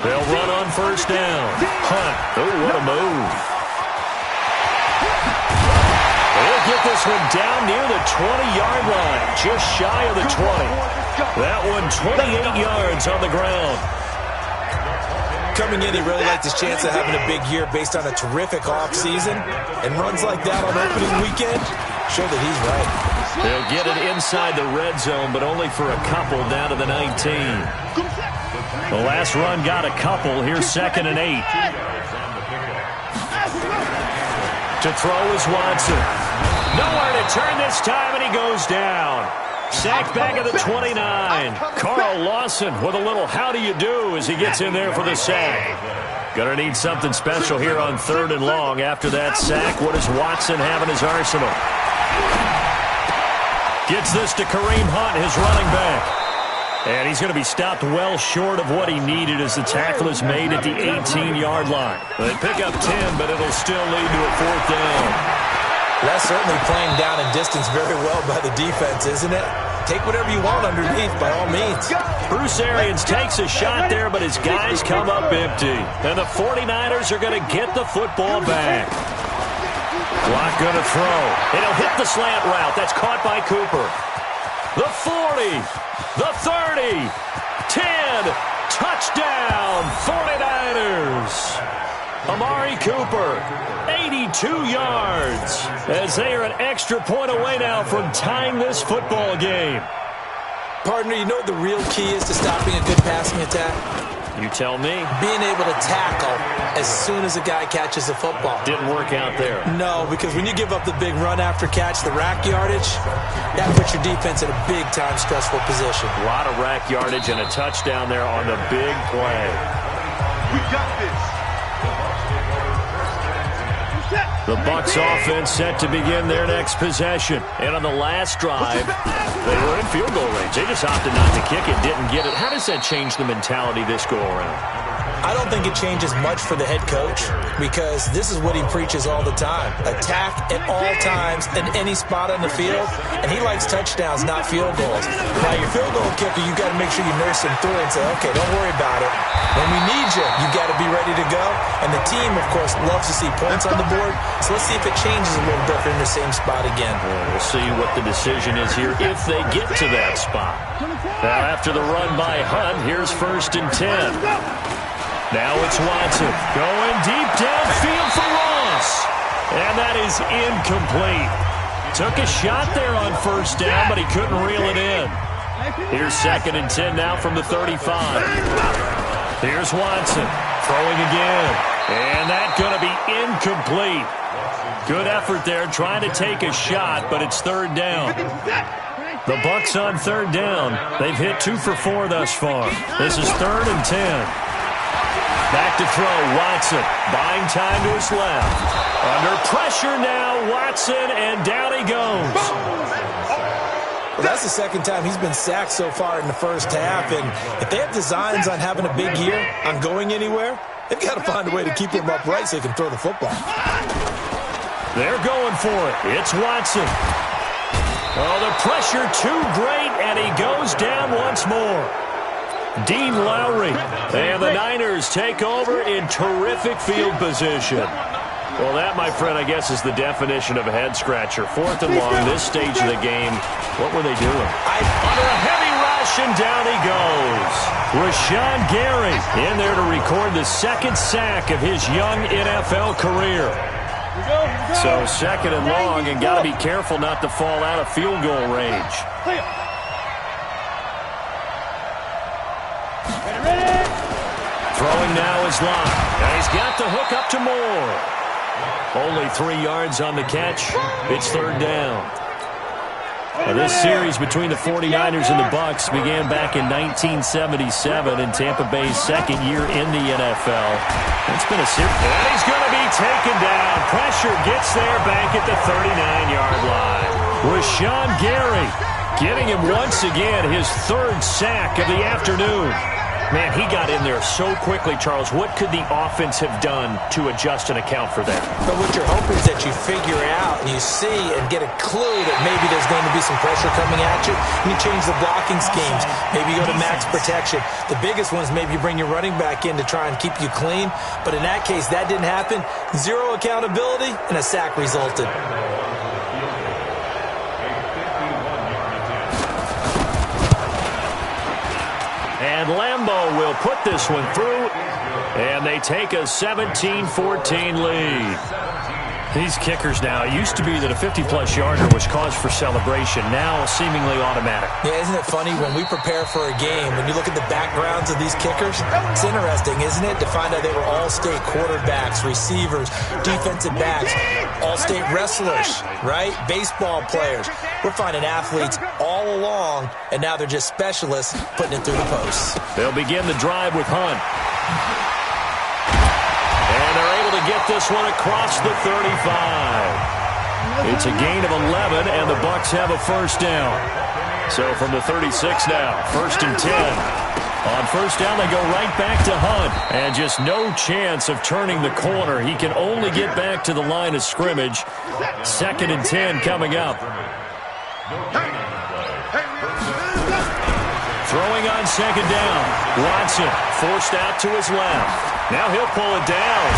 They'll run on first down. Hunt. Oh, what a move. They'll get this one down near the 20-yard line, just shy of the 20. That one 28 yards on the ground. Coming in, he really liked his chance of having a big year based on a terrific offseason. And runs like that on opening weekend show that he's right. They'll get it inside the red zone, but only for a couple down to the 19. The last run got a couple. Here's 2nd and 8. To throw is Watson. Nowhere to turn this time, and he goes down. Sacked back at the 29. Carl Lawson with a little how do you do as he gets in there for the sack. Gonna need something special here on 3rd and long after that sack. What does Watson have in his arsenal? Gets this to Kareem Hunt, his running back. And he's going to be stopped well short of what he needed as the tackle is made at the 18-yard line. They pick up 10, but it'll still lead to a 4th down. That's certainly playing down in distance very well by the defense, isn't it? Take whatever you want underneath, by all means. Bruce Arians takes a shot there, but his guys come up empty. And the 49ers are going to get the football back. Block going to throw. And he'll hit the slant route. That's caught by Cooper. The 40. The 30. 10. Touchdown, 49ers. Amari Cooper, 82 yards, as they are an extra point away now from tying this football game. Partner, you know what the real key is to stopping a good passing attack? You tell me. Being able to tackle as soon as a guy catches the football. Didn't work out there. No, because when you give up the big run after catch, the rack yardage, that puts your defense in a big-time stressful position. A lot of rack yardage and a touchdown there on the big play. We got this. The Bucs offense set to begin their next possession. And on the last drive, they were in field goal range. They just opted not to kick it, didn't get it. How does that change the mentality this go around? I don't think it changes much for the head coach, because this is what he preaches all the time. Attack at all times in any spot on the field, and he likes touchdowns, not field goals. Now, your field goal kicker, you got to make sure you nurse him through and say, okay, don't worry about it. When we need you, you got to be ready to go. And the team, of course, loves to see points on the board, so let's see if it changes a little bit in the same spot again. We'll see what the decision is here if they get to that spot. Now, after the run by Hunt, here's 1st and 10. Now it's Watson going deep downfield for Ross. And that is incomplete. Took a shot there on 1st down, but he couldn't reel it in. Here's 2nd and 10 now from the 35. Here's Watson throwing again. And that's going to be incomplete. Good effort there trying to take a shot, but it's 3rd down. The Bucs on 3rd down. They've hit 2 for 4 thus far. This is 3rd and 10. Back to throw, Watson, buying time to his left. Under pressure now, Watson, and down he goes. Well, that's the 2nd time he's been sacked so far in the first half, and if they have designs on having a big year, on going anywhere, they've got to find a way to keep him upright so he can throw the football. They're going for it. It's Watson. Oh, the pressure too great, and he goes down once more. Dean Lowry, and the Niners take over in terrific field position. Well, that, my friend, I guess is the definition of a head-scratcher. 4th and long, this stage of the game, what were they doing? Under a heavy rush, possession. Down he goes. Rashawn Gary in there to record the second sack of his young NFL career. So second and long, and got to be careful not to fall out of field goal range. Throwing now is Locke. And he's got the hook up to Moore. Only 3 yards on the catch. It's third down. Now, this series between the 49ers and the Bucs began back in 1977 in Tampa Bay's second year in the NFL. It's been a series. And he's going to be taken down. Pressure gets there back at the 39-yard line. Rashawn Gary getting him once again his third sack of the afternoon. Man, he got in there so quickly, Charles. What could the offense have done to adjust and account for that? But what you're hoping is that you figure out and you see and get a clue that maybe there's going to be some pressure coming at you, and you change the blocking schemes. Maybe you go to max protection. The biggest one is maybe you bring your running back in to try and keep you clean. But in that case, that didn't happen. Zero accountability, and a sack resulted. And Lambeau will put this one through, and they take a 17-14 lead. These kickers now, it used to be that a 50-plus yarder was cause for celebration, now seemingly automatic. Yeah, isn't it funny when we prepare for a game, when you look at the backgrounds of these kickers, it's interesting, isn't it, to find out they were all-state quarterbacks, receivers, defensive backs, all-state wrestlers, right? Baseball players. We're finding athletes all along, and now they're just specialists putting it through the posts. They'll begin the drive with Hunt. And they're able to get this one across the 35. It's a gain of 11, and the Bucs have a first down. So from the 36 now, first and 10. On first down, they go right back to Hunt. And just no chance of turning the corner. He can only get back to the line of scrimmage. Second and 10 coming up. Throwing on second down. Watson forced out to his left. Now he'll pull it down.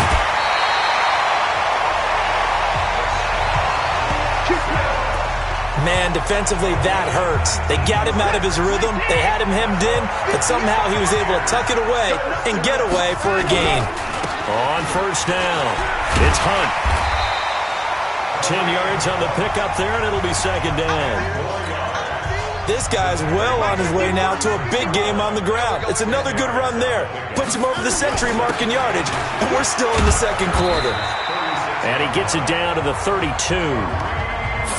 Man, defensively, that hurts. They got him out of his rhythm. They had him hemmed in, but somehow he was able to tuck it away and get away for a gain. On first down, it's Hunt. 10 yards on the pickup there, and it'll be second down. This guy's well on his way now to a big game on the ground. It's another good run there. Puts him over the century mark in yardage, and we're still in the second quarter. And he gets it down to the 32.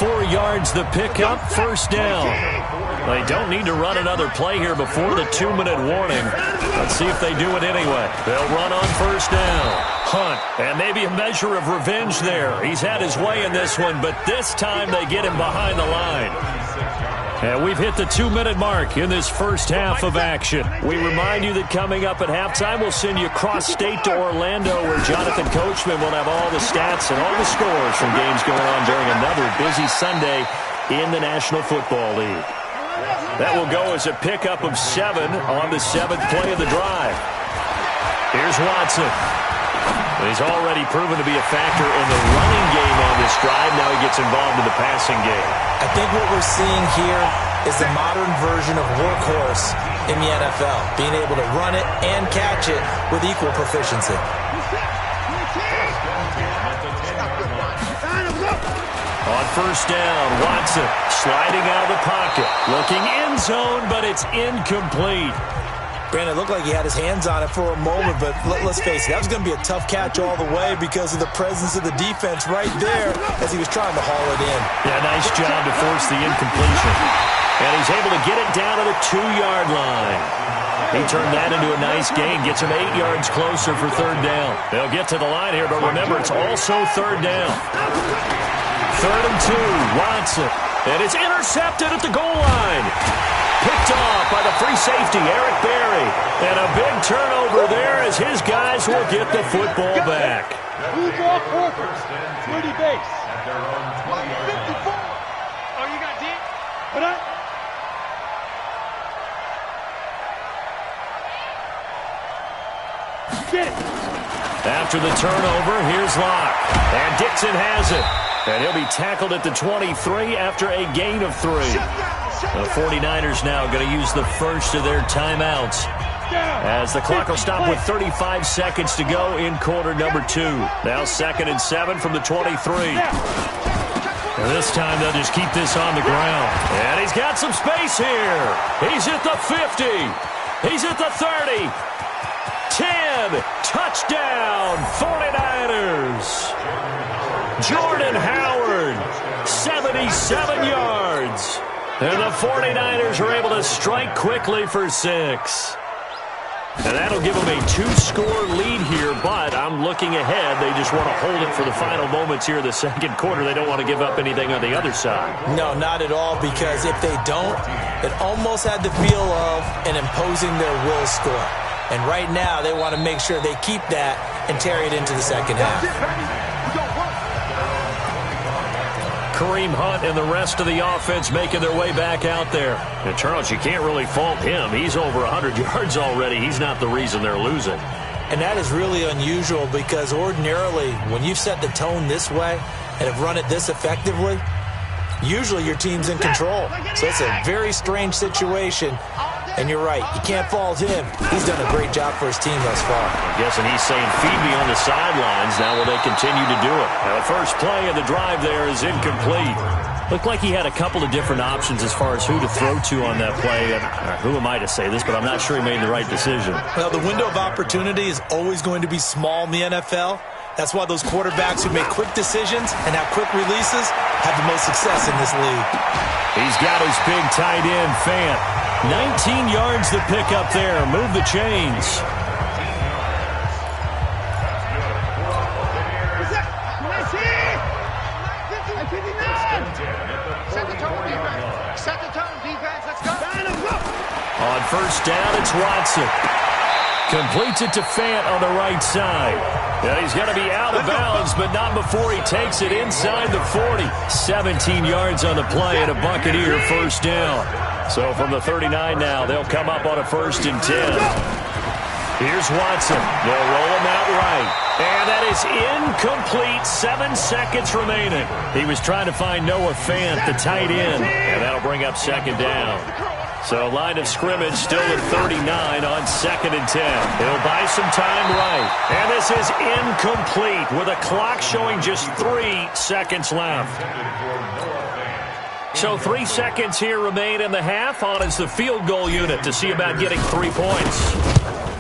4 yards the pickup, first down. They don't need to run another play here before the 2-minute warning. Let's see if they do it anyway. They'll run on first down. Hunt, and maybe a measure of revenge there. He's had his way in this one, but this time they get him behind the line. And we've hit the 2-minute mark in this first half of action. We remind you that coming up at halftime, we'll send you cross-state to Orlando, where Jonathan Coachman will have all the stats and all the scores from games going on during another busy Sunday in the National Football League. That will go as a pickup of 7 on the 7th play of the drive. Here's Watson. He's already proven to be a factor in the running game on this drive. Now he gets involved in the passing game. I think what we're seeing here is the modern version of workhorse in the NFL, being able to run it and catch it with equal proficiency. On first down, Watson sliding out of the pocket, looking end zone, but it's incomplete. Brandon, it looked like he had his hands on it for a moment, but let's face it, that was going to be a tough catch all the way because of the presence of the defense right there as he was trying to haul it in. Yeah, nice job to force the incompletion. And he's able to get it down to the 2-yard line. He turned that into a nice gain, gets him 8 yards closer for third down. They'll get to the line here, but remember, it's also third down. Third and 2, Watson. And it's intercepted at the goal line. Picked off by the free safety, Eric Berry. And a big turnover there as his guys will get the football back. Blue ball forward. 30 base. 54. Oh, you got D? What up? Get it. After the turnover, here's Locke. And Dixon has it. And he'll be tackled at the 23 after a gain of 3. The 49ers now going to use the first of their timeouts as the clock will stop with 35 seconds to go in quarter number 2. Now 2nd and 7 from the 23. And this time they'll just keep this on the ground. And he's got some space here. He's at the 50. He's at the 30. 10. Touchdown, 49ers. Jordan Howard, 77 yards. And the 49ers are able to strike quickly for 6. And that'll give them a 2-score lead here, but I'm looking ahead. They just want to hold it for the final moments here in the second quarter. They don't want to give up anything on the other side. No, not at all, because if they don't, it almost had the feel of an imposing their will score. And right now, they want to make sure they keep that and carry it into the second half. Kareem Hunt and the rest of the offense making their way back out there. And Charles, you can't really fault him. He's over 100 yards already. He's not the reason they're losing. And that is really unusual because ordinarily, when you've set the tone this way and have run it this effectively, usually your team's in control. So it's a very strange situation. And you're right, you can't fault him. He's done a great job for his team thus far. I'm guessing he's saying, feed me on the sidelines. Now will they continue to do it? Now the first play of the drive there is incomplete. Looked like he had a couple of different options as far as who to throw to on that play. Who am I to say this, but I'm not sure he made the right decision. Well, the window of opportunity is always going to be small in the NFL. That's why those quarterbacks who make quick decisions and have quick releases have the most success in this league. He's got his big tight end, Fant. 19 yards to pick up there. Move the chains. Set the tone, defense. Set the tone, defense. Let's go. On first down, it's Watson. Completes it to Fant on the right side. And he's going to be out of bounds, but not before he takes it inside the 40. 17 yards on the play and a Buccaneer first down. So from the 39 now, they'll come up on a 1st and 10. Here's Watson. They'll roll him out right. And that is incomplete. 7 seconds remaining. He was trying to find Noah Fant, the tight end. And that'll bring up 2nd down. So line of scrimmage still at 39 on 2nd and 10. He'll buy some time right. And this is incomplete with a clock showing just 3 seconds left. So 3 seconds here remain in the half. On is the field goal unit to see about getting 3 points.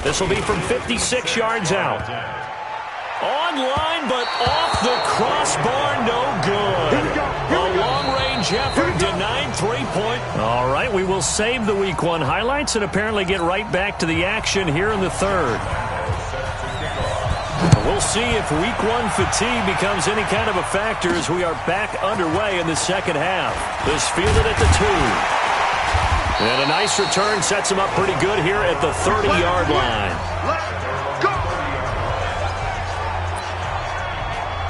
This will be from 56 yards out. Online, but off the crossbar, no good. A long-range effort denied 3-point. All right, we will save the Week 1 highlights and apparently get right back to the action here in the 3rd. We'll see if Week 1 fatigue becomes any kind of a factor as we are back underway in the second half. This fielded at the 2. And a nice return sets him up pretty good here at the 30-yard line.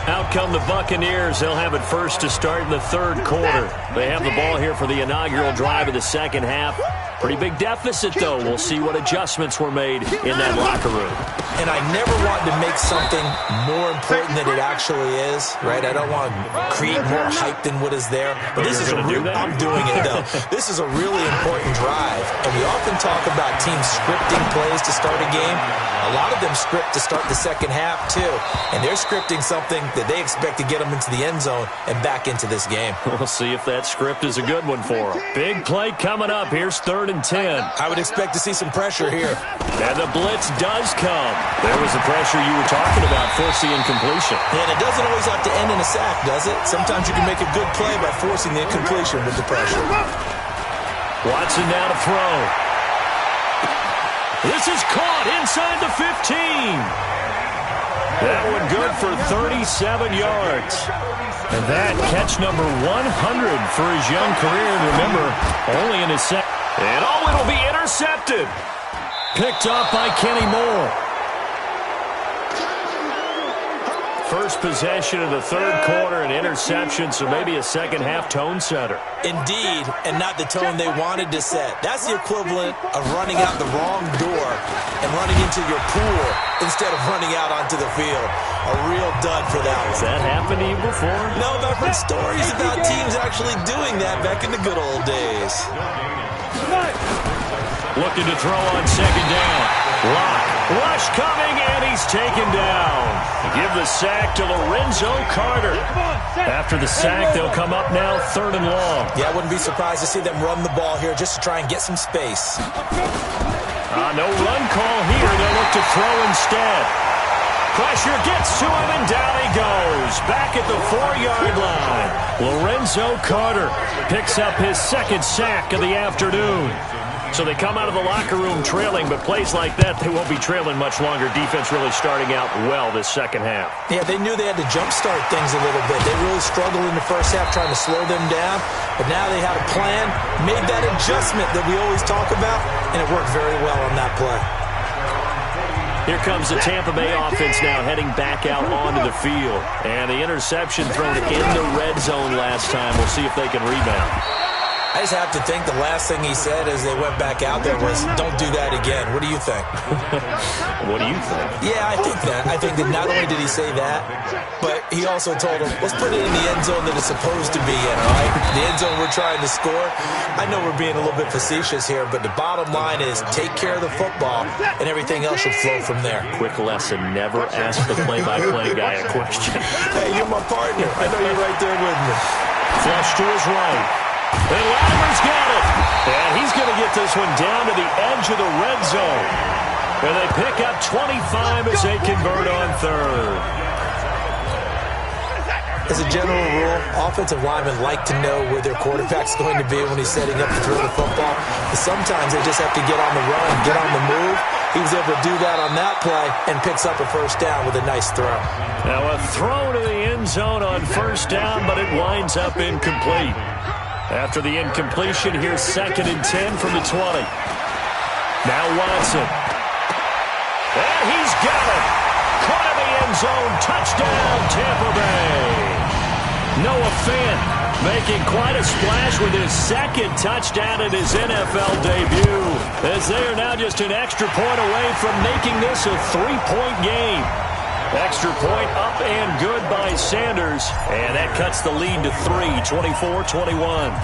Out come the Buccaneers. They'll have it first to start in the 3rd quarter. They have the ball here for the inaugural drive of the second half. Pretty big deficit, though. We'll see what adjustments were made in that locker room. And I never want to make something more important than it actually is, right? I don't want to create more hype than what is there. But this is I'm doing it, though. This is a really important drive. And we often talk about teams scripting plays to start a game. A lot of them script to start the second half, too. And they're scripting something that they expect to get them into the end zone and back into this game. We'll see if that script is a good one for them. Big play coming up. Here's 3rd and 10. I would expect to see some pressure here. And the blitz does come. There was the pressure you were talking about, forcing incompletion. And it doesn't always have to end in a sack, does it? Sometimes you can make a good play by forcing the incompletion with the pressure. Watson now to throw. This is caught inside the 15. That one good for 37 yards. And that catch number 100 for his young career. And remember, only in his second. And it'll be intercepted. Picked up by Kenny Moore. first possession of the third quarter, an interception, so maybe a second-half tone setter. Indeed, and not the tone they wanted to set. That's the equivalent of running out the wrong door and running into your pool instead of running out onto the field. A real dud for that one. Has that happened to you before? No, but I've heard stories about teams actually doing that back in the good old days. Looking to throw on second down. Lock. Rush coming, and he's taken down. Give the sack to Lorenzo Carter. After the sack, they'll come up now 3rd and long. Yeah, I wouldn't be surprised to see them run the ball here just to try and get some space. No run call here. They'll look to throw instead. Pressure gets to him, and down he goes. Back at the 4-yard line. Lorenzo Carter picks up his second sack of the afternoon. So they come out of the locker room trailing, but plays like that, they won't be trailing much longer. Defense really starting out well this second half. Yeah, they knew they had to jumpstart things a little bit. They really struggled in the first half trying to slow them down, but now they had a plan, made that adjustment that we always talk about, and it worked very well on that play. Here comes the Tampa Bay offense now heading back out onto the field. And the interception thrown in the red zone last time. We'll see if they can rebound. I just have to think the last thing he said as they went back out there was, don't do that again. What do you think? What do you think? Yeah, I think that. I think that not only did he say that, but he also told him, let's put it in the end zone that it's supposed to be in, all right? The end zone we're trying to score. I know we're being a little bit facetious here, but the bottom line is take care of the football, and everything else should flow from there. Quick lesson, never ask the play-by-play guy a question. Hey, you're my partner. I know you're right there with me. Flush to his right. And Latimer's got it. And he's going to get this one down to the edge of the red zone. And they pick up 25 as they convert on 3rd. As a general rule, offensive linemen like to know where their quarterback's going to be when he's setting up to throw the football. But sometimes they just have to get on the run, get on the move. He was able to do that on that play and picks up a first down with a nice throw. Now a throw to the end zone on first down, but it winds up incomplete. After the incompletion, here's 2nd and 10 from the 20. Now Watson. And he's got it. Caught in the end zone. Touchdown, Tampa Bay. Noah Fant making quite a splash with his 2nd touchdown in his NFL debut, as they are now just an extra point away from making this a 3-point game. Extra point up and good by Sanders, and that cuts the lead to 3, 24-21.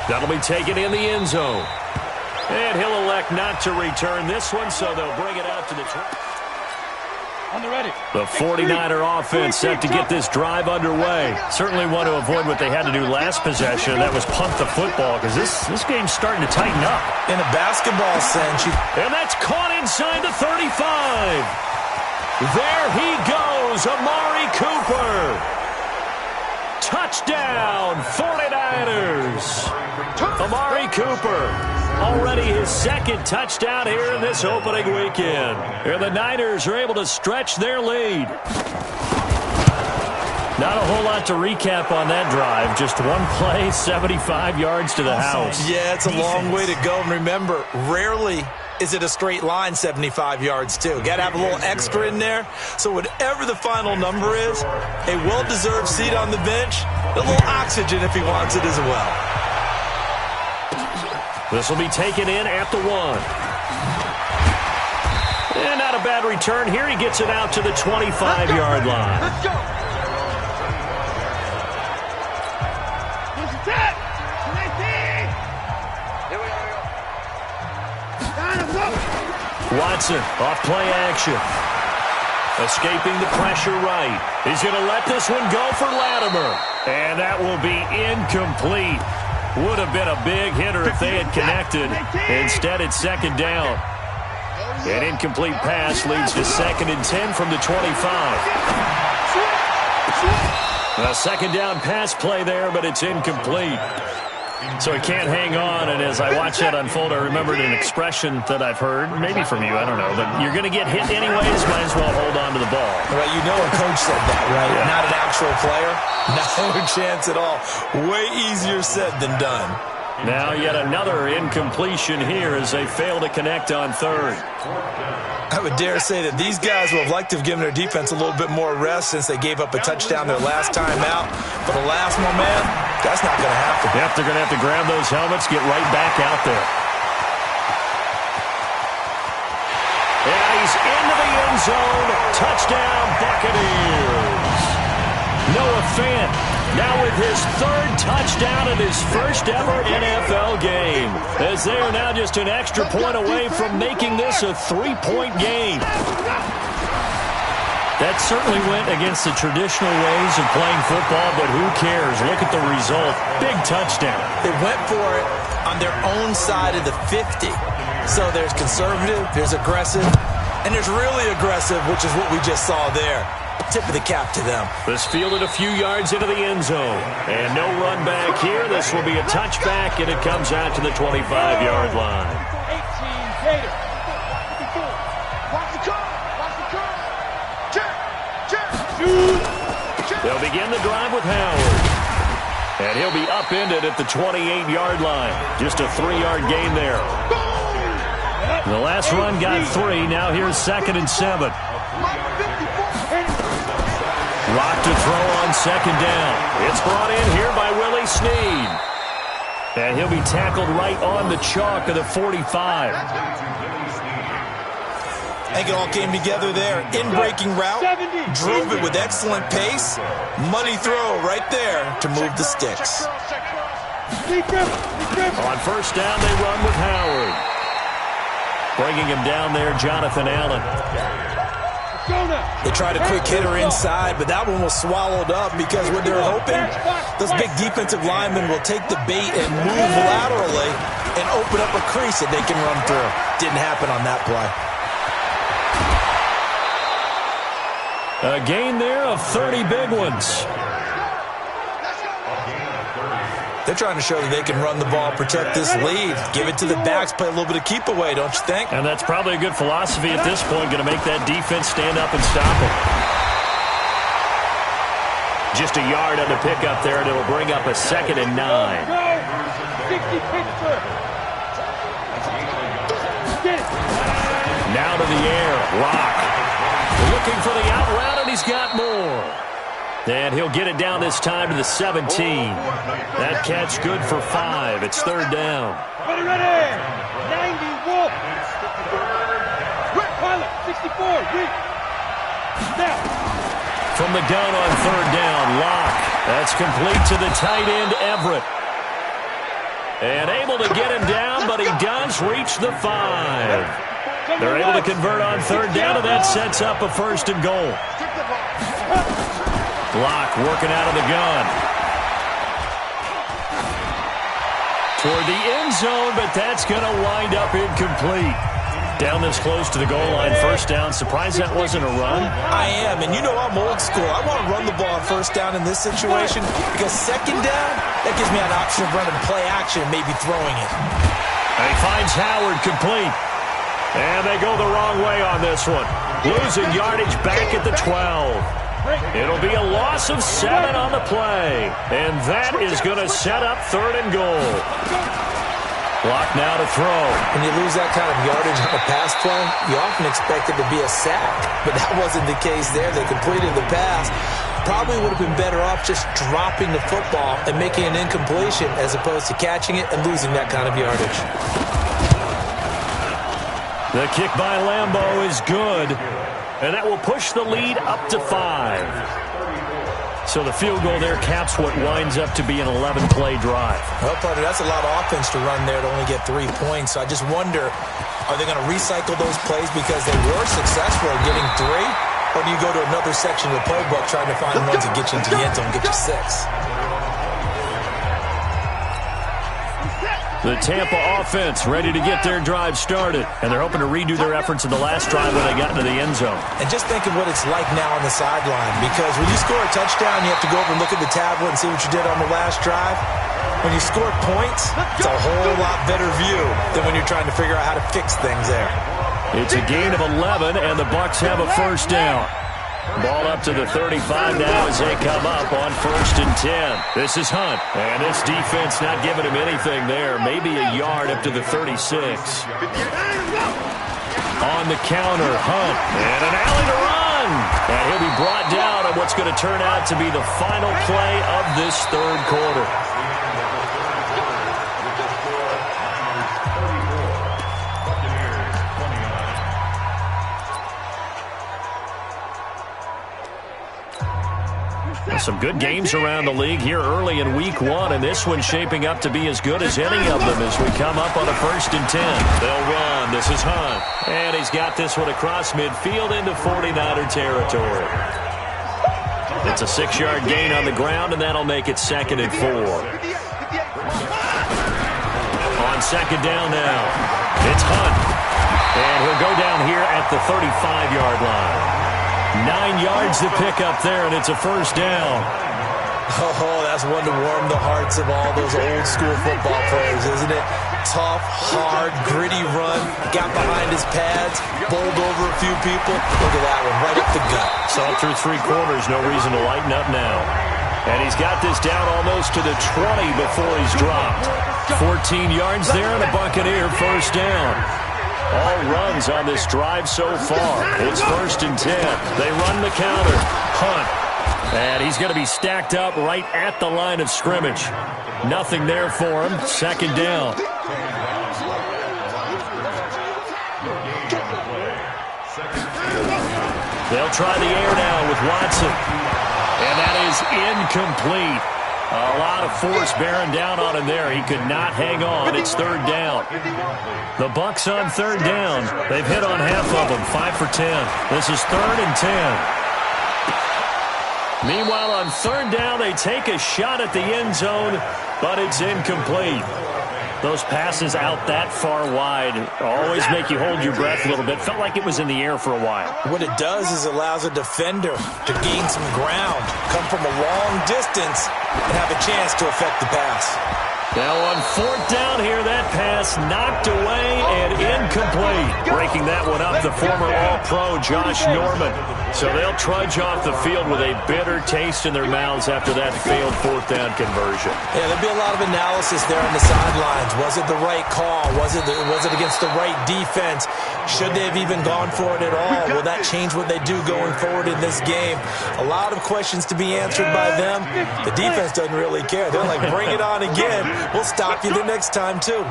That'll be taken in the end zone. And he'll elect not to return this one, so they'll bring it out to the 20. The 49er offense set to get this drive underway. Certainly want to avoid what they had to do last possession. That was punt the football, because this game's starting to tighten up. In a basketball sense. And that's caught inside the 35. There he goes, Amari Cooper. Touchdown, 49ers. Amari Cooper, already his 2nd touchdown here in this opening weekend. And the Niners are able to stretch their lead. Not a whole lot to recap on that drive. Just one play, 75 yards to the house. Yeah, it's a long way to go. And remember, rarely is it a straight line 75 yards, too. Got to have a little extra in there. So whatever the final number is, a well-deserved seat on the bench, a little oxygen if he wants it as well. This will be taken in at the 1. And not a bad return here. He gets it out to the 25-yard line. Let's go. Watson off play action. Escaping the pressure right. He's going to let this one go for Latimer. And that will be incomplete. Would have been a big hitter if they had connected. Instead, it's 2nd down. An incomplete pass leads to 2nd and 10 from the 25. A 2nd down pass play there, but it's incomplete. So he can't hang on, and as I watch that unfold, I remembered an expression that I've heard, maybe from you, I don't know, but you're going to get hit anyways, might as well hold on to the ball. Right, you know a coach said that, right? Yeah. Not an actual player. No chance at all. Way easier said than done. Now yet another incompletion here as they fail to connect on third. I would dare say that these guys would have liked to have given their defense a little bit more rest since they gave up a touchdown their last time out. But the last one, man, that's not going to happen. Yep, they're going to have to grab those helmets, get right back out there. Yeah, he's into the end zone. Touchdown, Buccaneers. Noah Fant now with his third touchdown in his first ever NFL game, as they are now just an extra point away from making this a 3-point game. That certainly went against the traditional ways of playing football, but who cares? Look at the result. Big touchdown. They went for it on their own side of the 50. So there's conservative, there's aggressive, and there's really aggressive, which is what we just saw there. Tip of the cap to them. This fielded a few yards into the end zone. And no run back here. This will be a touchback, and it comes out to the 25-yard line. 18, Gator. 54. Watch the curve. Watch the curve. Check. They'll begin the drive with Howard. And he'll be upended at the 28-yard line. Just a 3-yard gain there. The last run got 3. Now here's 2nd and 7. Rock to throw on 2nd down. It's brought in here by Willie Snead. And he'll be tackled right on the chalk of the 45. I think it all came together there. In-breaking route, drove it with excellent pace. Money throw right there to move the sticks. On first down, they run with Howard. Bringing him down there, Jonathan Allen. They tried a quick hitter inside, but that one was swallowed up because what they're hoping, those big defensive linemen will take the bait and move laterally and open up a crease that they can run through. Didn't happen on that play. A gain there of 30 big ones. They're trying to show that they can run the ball, protect this lead, give it to the backs, play a little bit of keep away, don't you think? And that's probably a good philosophy at this point, going to make that defense stand up and stop them. Just a yard on the pickup there, and it'll bring up a 2nd and 9. Now to the air, Rock. Looking for the out route, and he's got more. And he'll get it down this time to the 17. That catch good for 5. It's 3rd down. Ready, 90, Wolf. Rick Pilot, 64, Rick. Now. From the gun on 3rd down, Locke. That's complete to the tight end, Everett. And able to get him down, but he does reach the 5. They're able to convert on 3rd down, and that sets up a 1st and goal. Locke working out of the gun. Toward the end zone, but that's going to wind up incomplete. Down this close to the goal line, 1st down. Surprised that wasn't a run? I am, and you know I'm old school. I want to run the ball on 1st down in this situation because 2nd down, that gives me an option of running play action and maybe throwing it. And he finds Howard complete. And they go the wrong way on this one. Losing yardage back at the 12. It'll be a loss of 7 on the play. And that is going to set up 3rd and goal. Block now to throw. When you lose that kind of yardage on a pass play, you often expect it to be a sack. But that wasn't the case there. They completed the pass. Probably would have been better off just dropping the football and making an incompletion as opposed to catching it and losing that kind of yardage. The kick by Lambeau is good. And that will push the lead up to 5. So the field goal there caps what winds up to be an 11-play drive. Well, partner, that's a lot of offense to run there to only get 3 points. So I just wonder, are they going to recycle those plays because they were successful in getting 3? Or do you go to another section of the playbook trying to find ones that get you into the end zone and get you 6? The Tampa offense ready to get their drive started. And they're hoping to redo their efforts in the last drive when they got into the end zone. And just think of what it's like now on the sideline. Because when you score a touchdown, you have to go over and look at the tablet and see what you did on the last drive. When you score points, it's a whole lot better view than when you're trying to figure out how to fix things there. It's a gain of 11, and the Bucs have a 1st down. Ball up to the 35 now as they come up on 1st and 10. This is Hunt, and this defense not giving him anything there. Maybe a yard up to the 36. On the counter, Hunt, and an alley to run. And he'll be brought down on what's going to turn out to be the final play of this third quarter. Some good games around the league here early in week 1, and this one's shaping up to be as good as any of them as we come up on a 1st and 10. They'll run. This is Hunt. And he's got this one across midfield into 49er territory. It's a 6-yard gain on the ground, and that'll make it 2nd and 4. On 2nd down now, it's Hunt. And he'll go down here at the 35-yard line. 9 yards to pick up there, and it's a 1st down. Oh, that's one to warm the hearts of all those old-school football players, isn't it? Tough, hard, gritty run. Got behind his pads, bowled over a few people. Look at that one, right up the gut. Saw it through 3 quarters, no reason to lighten up now. And he's got this down almost to the 20 before he's dropped. 14 yards there, and a Buccaneer 1st down. All runs on this drive so far. It's 1st and 10. They run the counter. Hunt. And he's going to be stacked up right at the line of scrimmage. Nothing there for him. 2nd down. They'll try the air now with Watson. And that is incomplete. A lot of force bearing down on him there. He could not hang on. It's 3rd down. The Bucs on 3rd down. They've hit on half of them. 5 for 10. This is 3rd and 10. Meanwhile, on 3rd down, they take a shot at the end zone, but it's incomplete. Those passes out that far wide always make you hold your breath a little bit. Felt like it was in the air for a while. What it does is it allows a defender to gain some ground, come from a long distance, and have a chance to affect the pass. Now on 4th down here, that pass knocked away and incomplete. Breaking that one up, the former All-Pro Josh Norman. So they'll trudge off the field with a bitter taste in their mouths after that failed 4th down conversion. Yeah, there'll be a lot of analysis there on the sidelines. Was it the right call? Was it against the right defense? Should they have even gone for it at all? Will that change what they do going forward in this game? A lot of questions to be answered by them. The defense doesn't really care. They're like, bring it on again. We'll stop you the next time, too.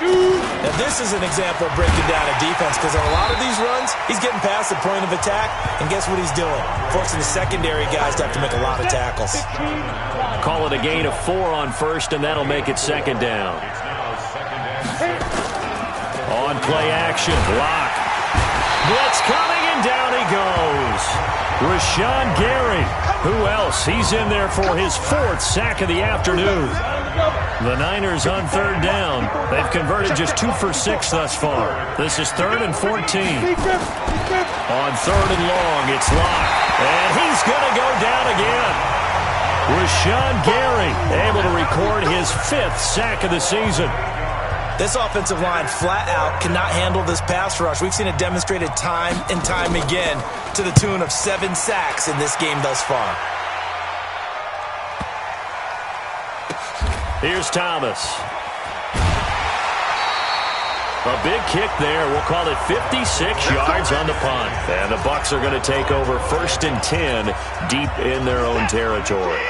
Now, this is an example of breaking down a defense because on a lot of these runs, he's getting past the point of attack, and guess what he's doing? Forcing the secondary guys to have to make a lot of tackles. Call it a gain of 4 on 1st, and that'll make it 2nd down. On play action, Lock. Blitz coming, and down he goes. Rashawn Gary. Who else? He's in there for his 4th sack of the afternoon. The Niners on 3rd down. They've converted just 2 for 6 thus far. This is 3rd and 14. On 3rd and long, it's Lock. And he's going to go down again. Rashawn Gary able to record his 5th sack of the season. This offensive line flat out cannot handle this pass rush. We've seen it demonstrated time and time again to the tune of 7 sacks in this game thus far. Here's Thomas. A big kick there. We'll call it 56 yards on the punt. And the Bucs are going to take over 1st and 10 deep in their own territory.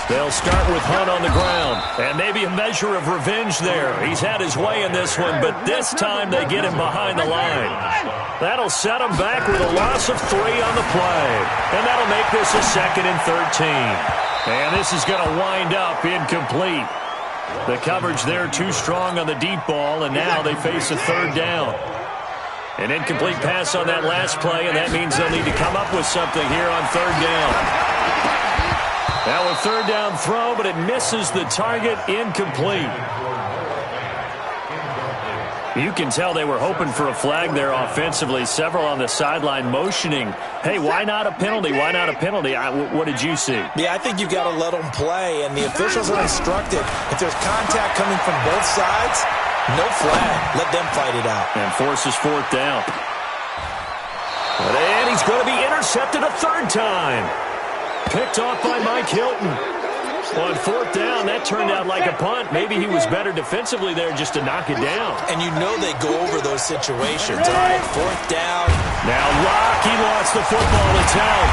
They'll start with Hunt on the ground, and maybe a measure of revenge there. He's had his way in this one, but this time they get him behind the line. That'll set him back with a loss of 3 on the play, and that'll make this a 2nd and 13. And this is going to wind up incomplete. The coverage there too strong on the deep ball, and now they face a 3rd down. An incomplete pass on that last play, and that means they'll need to come up with something here on 3rd down. Now a 3rd down throw, but it misses the target, incomplete. You can tell they were hoping for a flag there offensively. Several on the sideline motioning, hey, why not a penalty? Why not a penalty? What did you see? Yeah, I think you've got to let them play, and the officials are instructed. If there's contact coming from both sides, No flag. Let them fight it out. And forces fourth down. And he's going to be intercepted a third time. Picked off by Mike Hilton. On fourth down, that turned out like a punt. Maybe he was better defensively there just to knock it down. And you know they go over those situations. All right, fourth down. Now Locke, he lost the football. It's out.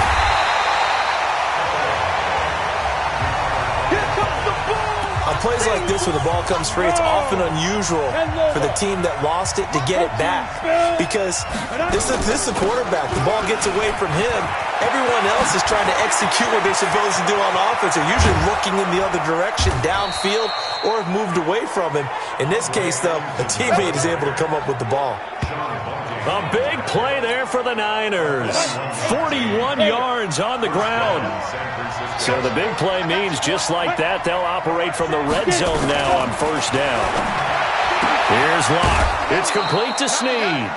On plays like this where the ball comes free, it's often unusual for the team that lost it to get it back. Because this is the quarterback. The ball gets away from him. Everyone else is trying to execute what they're supposed to do on offense. They're usually looking in the other direction, downfield, or have moved away from him. In this case, though, a teammate is able to come up with the ball. A big play there for the Niners. 41 yards on the ground. So the big play means just like that, they'll operate from the red zone now on first down. Here's Locke. It's complete to Snead.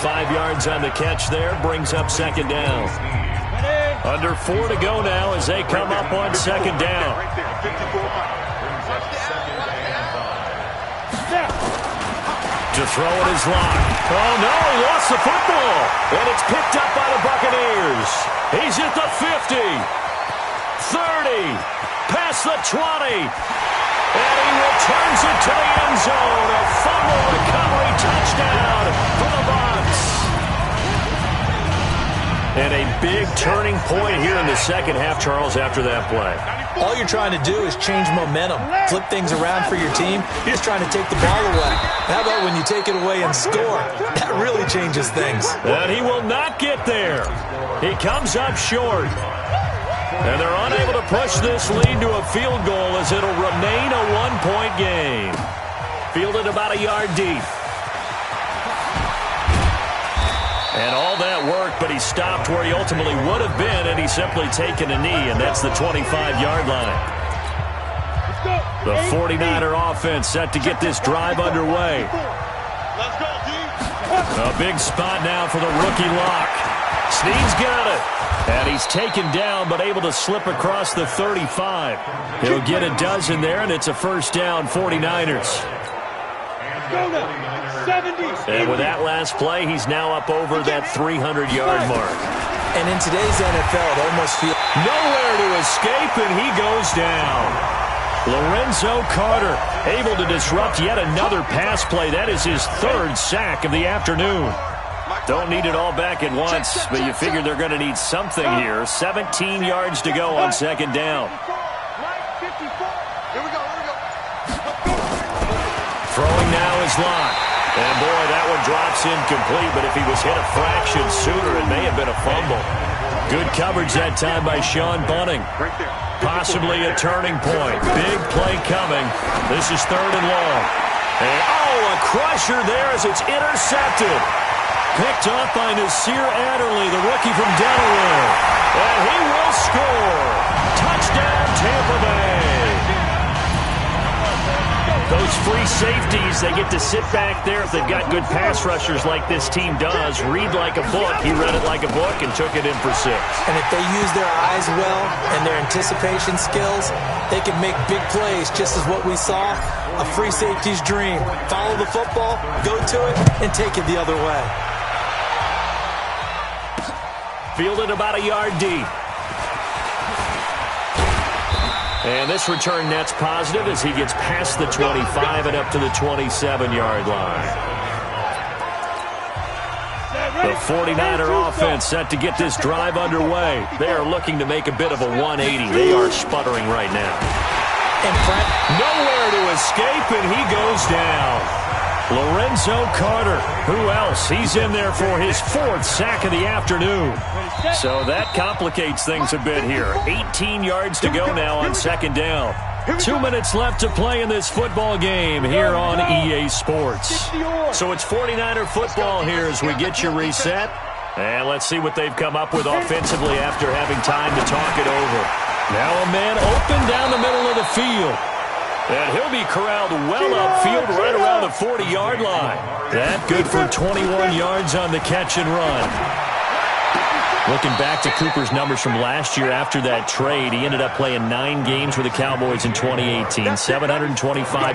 5 yards on the catch there, brings up second down. Under 4 to go now as they come up on second down. To throw it is Locke. Oh, no, he lost the football. And it's picked up by the Buccaneers. He's at the 50, 30, past the 20. And he returns it to the end zone. A fumble recovery touchdown for the Bucs. And a big turning point here in the second half, Charles, after that play. All you're trying to do is change momentum, flip things around for your team. You're just trying to take the ball away. How about when you take it away and score? That really changes things. And he will not get there. He comes up short. And they're unable to push this lead to a field goal as it'll remain a one-point game. Fielded about a yard deep. And all that work, but he stopped where he ultimately would have been, and he's simply taken a knee, and that's the 25-yard line. The 49er offense set to get this drive underway. A big spot now for the rookie Locke. Snead's got it. And he's taken down, but able to slip across the 35. He'll get a dozen there, and it's a first down, 49ers. And with that last play, he's now up over that 300-yard mark. And in today's NFL, it almost feels nowhere to escape, and he goes down. Lorenzo Carter able to disrupt yet another pass play. That is his third sack of the afternoon. Don't need it all back at once, but you figure they're going to need something here. 17 yards to go on second down. Throwing now is Locke. And boy, that one drops incomplete, but if he was hit a fraction sooner, it may have been a fumble. Good coverage that time by Sean Bunting. Possibly a turning point. Big play coming. This is third and long. And a crusher there as it's intercepted. Picked off by Nasir Adderley, the rookie from Delaware. And he will score. Touchdown, Tampa Bay. Those free safeties, they get to sit back there if they've got good pass rushers like this team does. Read like a book. He read it like a book and took it in for 6. And if they use their eyes well and their anticipation skills, they can make big plays, just as what we saw, a free safety's dream. Follow the football, go to it, and take it the other way. Fielded about a yard deep. And this return net's positive as he gets past the 25 and up to the 27-yard line. The 49er offense set to get this drive underway. They are looking to make a bit of a 180. They are sputtering right now. And Frank, nowhere to escape, and he goes down. Lorenzo Carter. Who else? He's in there for his 4th sack of the afternoon. So that complicates things a bit here. 18 yards to go now on second down. 2 minutes left to play in this football game here on EA Sports. So it's 49er football here as we get you reset. And let's see what they've come up with offensively after having time to talk it over. Now a man open down the middle of the field. And he'll be corralled well upfield right around the 40-yard line. That good for 21 yards on the catch and run. Looking back to Cooper's numbers from last year after that trade, he ended up playing 9 games with the Cowboys in 2018. 725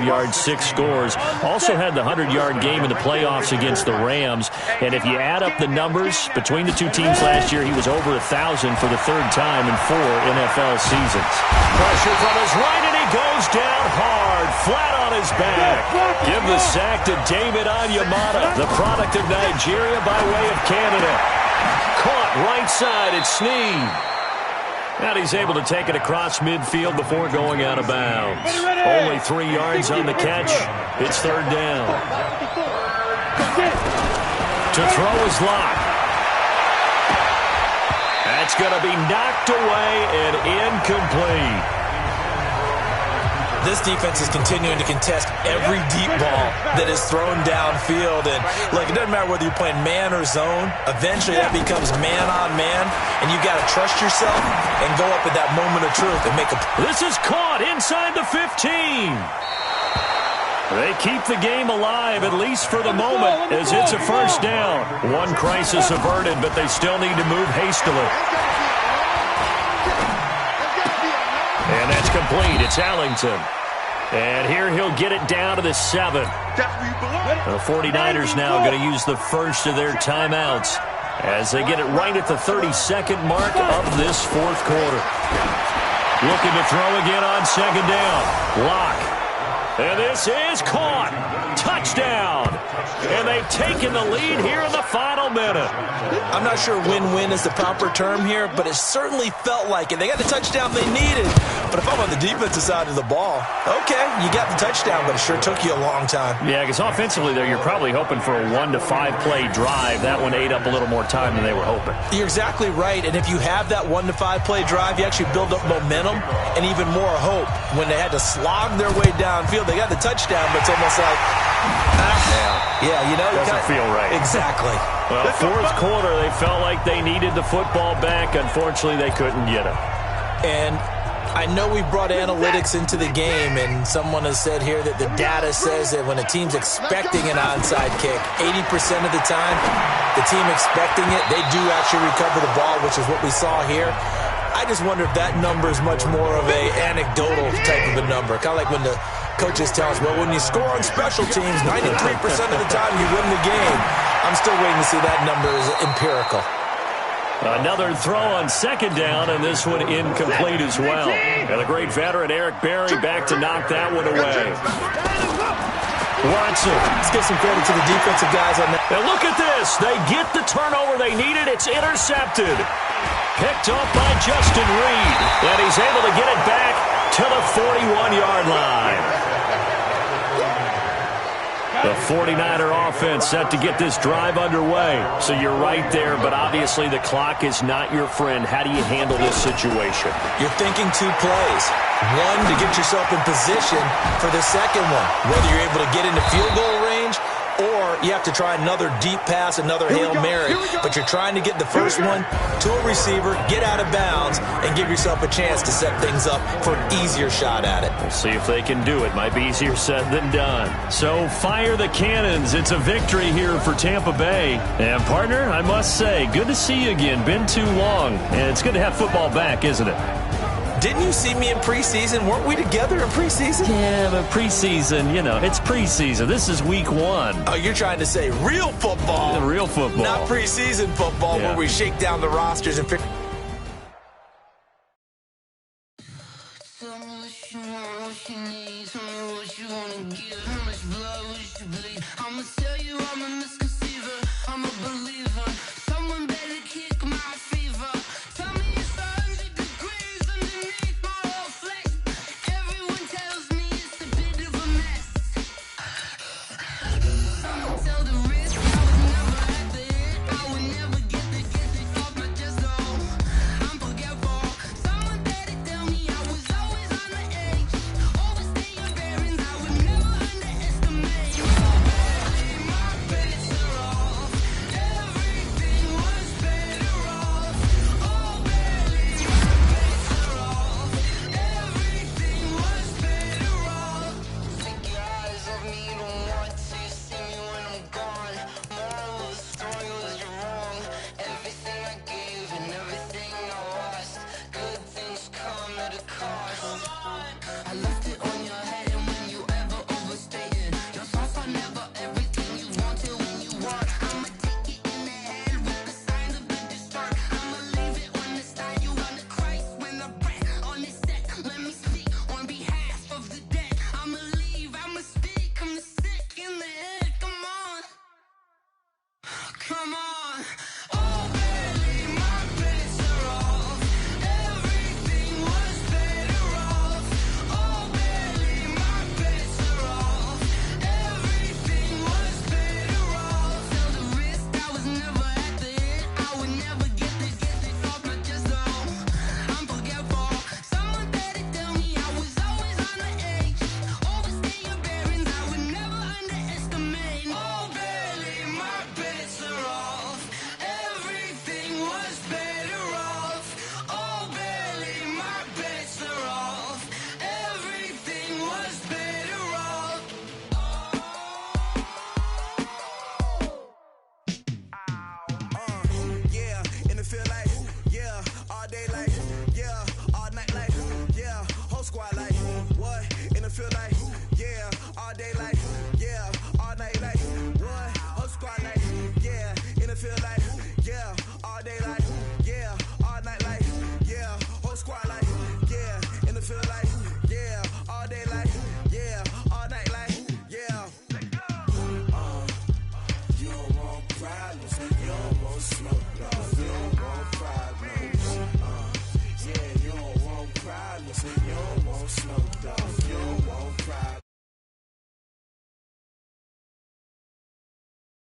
yards, 6 scores. Also had the 100-yard game in the playoffs against the Rams. And if you add up the numbers between the two teams last year, he was over 1,000 for the 3rd time in 4 NFL seasons. Pressure from his right, and he goes down hard, flat on his back. Give the sack to David Onyemata, the product of Nigeria by way of Canada. Caught right side at Snead. And he's able to take it across midfield before going out of bounds. Only 3 yards on the catch. It's 3rd down. To throw is Locke. That's going to be knocked away and incomplete. This defense is continuing to contest every deep ball that is thrown downfield. And, look, it doesn't matter whether you're playing man or zone. Eventually, that becomes man-on-man, and you've got to trust yourself and go up at that moment of truth and make a play. This is caught inside the 15. They keep the game alive, at least for the moment, as it's a 1st down. One crisis averted, but they still need to move hastily. And that's complete. It's Allington. And here he'll get it down to the 7. The 49ers now going to use the first of their timeouts as they get it right at the 32nd mark of this 4th quarter. Looking to throw again on 2nd down. Locke. And this is caught. Touchdown. And they've taken the lead here in the final minute. I'm not sure win-win is the proper term here, but it certainly felt like it. They got the touchdown they needed. But if I'm on the defensive side of the ball, okay, you got the touchdown, but it sure took you a long time. Yeah, because offensively there, you're probably hoping for a 1 to 5 play drive. That one ate up a little more time than they were hoping. You're exactly right. And if you have that 1 to 5 play drive, you actually build up momentum and even more hope. When they had to slog their way downfield, they got the touchdown, but it's almost like, you know, doesn't feel right. Exactly. Well, 4th quarter, they felt like they needed the football back. Unfortunately, they couldn't get it. And I know we brought analytics into the game, and someone has said here that the data says that when a team's expecting an onside kick, 80% of the time, the team expecting it, they do actually recover the ball, which is what we saw here. I just wonder if that number is much more of a anecdotal type of a number. Kind of like when the coaches tell us, well, when you score on special teams, 93% of the time you win the game. I'm still waiting to see that number is empirical. Another throw on 2nd down, and this one incomplete as well. And the great veteran Eric Berry back to knock that one away. Watson. Let's give some credit to the defensive guys on that. And look at this. They get the turnover they needed. It's intercepted. Picked up by Justin Reed. And he's able to get it back to the 41-yard line. The 49er offense set to get this drive underway. So you're right there, but obviously the clock is not your friend. How do you handle this situation? You're thinking 2 plays. One, to get yourself in position for the second one. Whether you're able to get into field goal range or you have to try another deep pass, another Hail Mary. But you're trying to get the first one to a receiver, get out of bounds, and give yourself a chance to set things up for an easier shot at it. We'll see if they can do it. Might be easier said than done. So fire the cannons. It's a victory here for Tampa Bay. And, partner, I must say, good to see you again. Been too long. And it's good to have football back, isn't it? Didn't you see me in preseason? Weren't we together in preseason? Yeah, but preseason, you know, it's preseason. This is week 1. Oh, you're trying to say real football. Real football. Not preseason football where we shake down the rosters and figure. Tell me what you want, what you need. Tell me what you wanna give. How much blood would you bleed?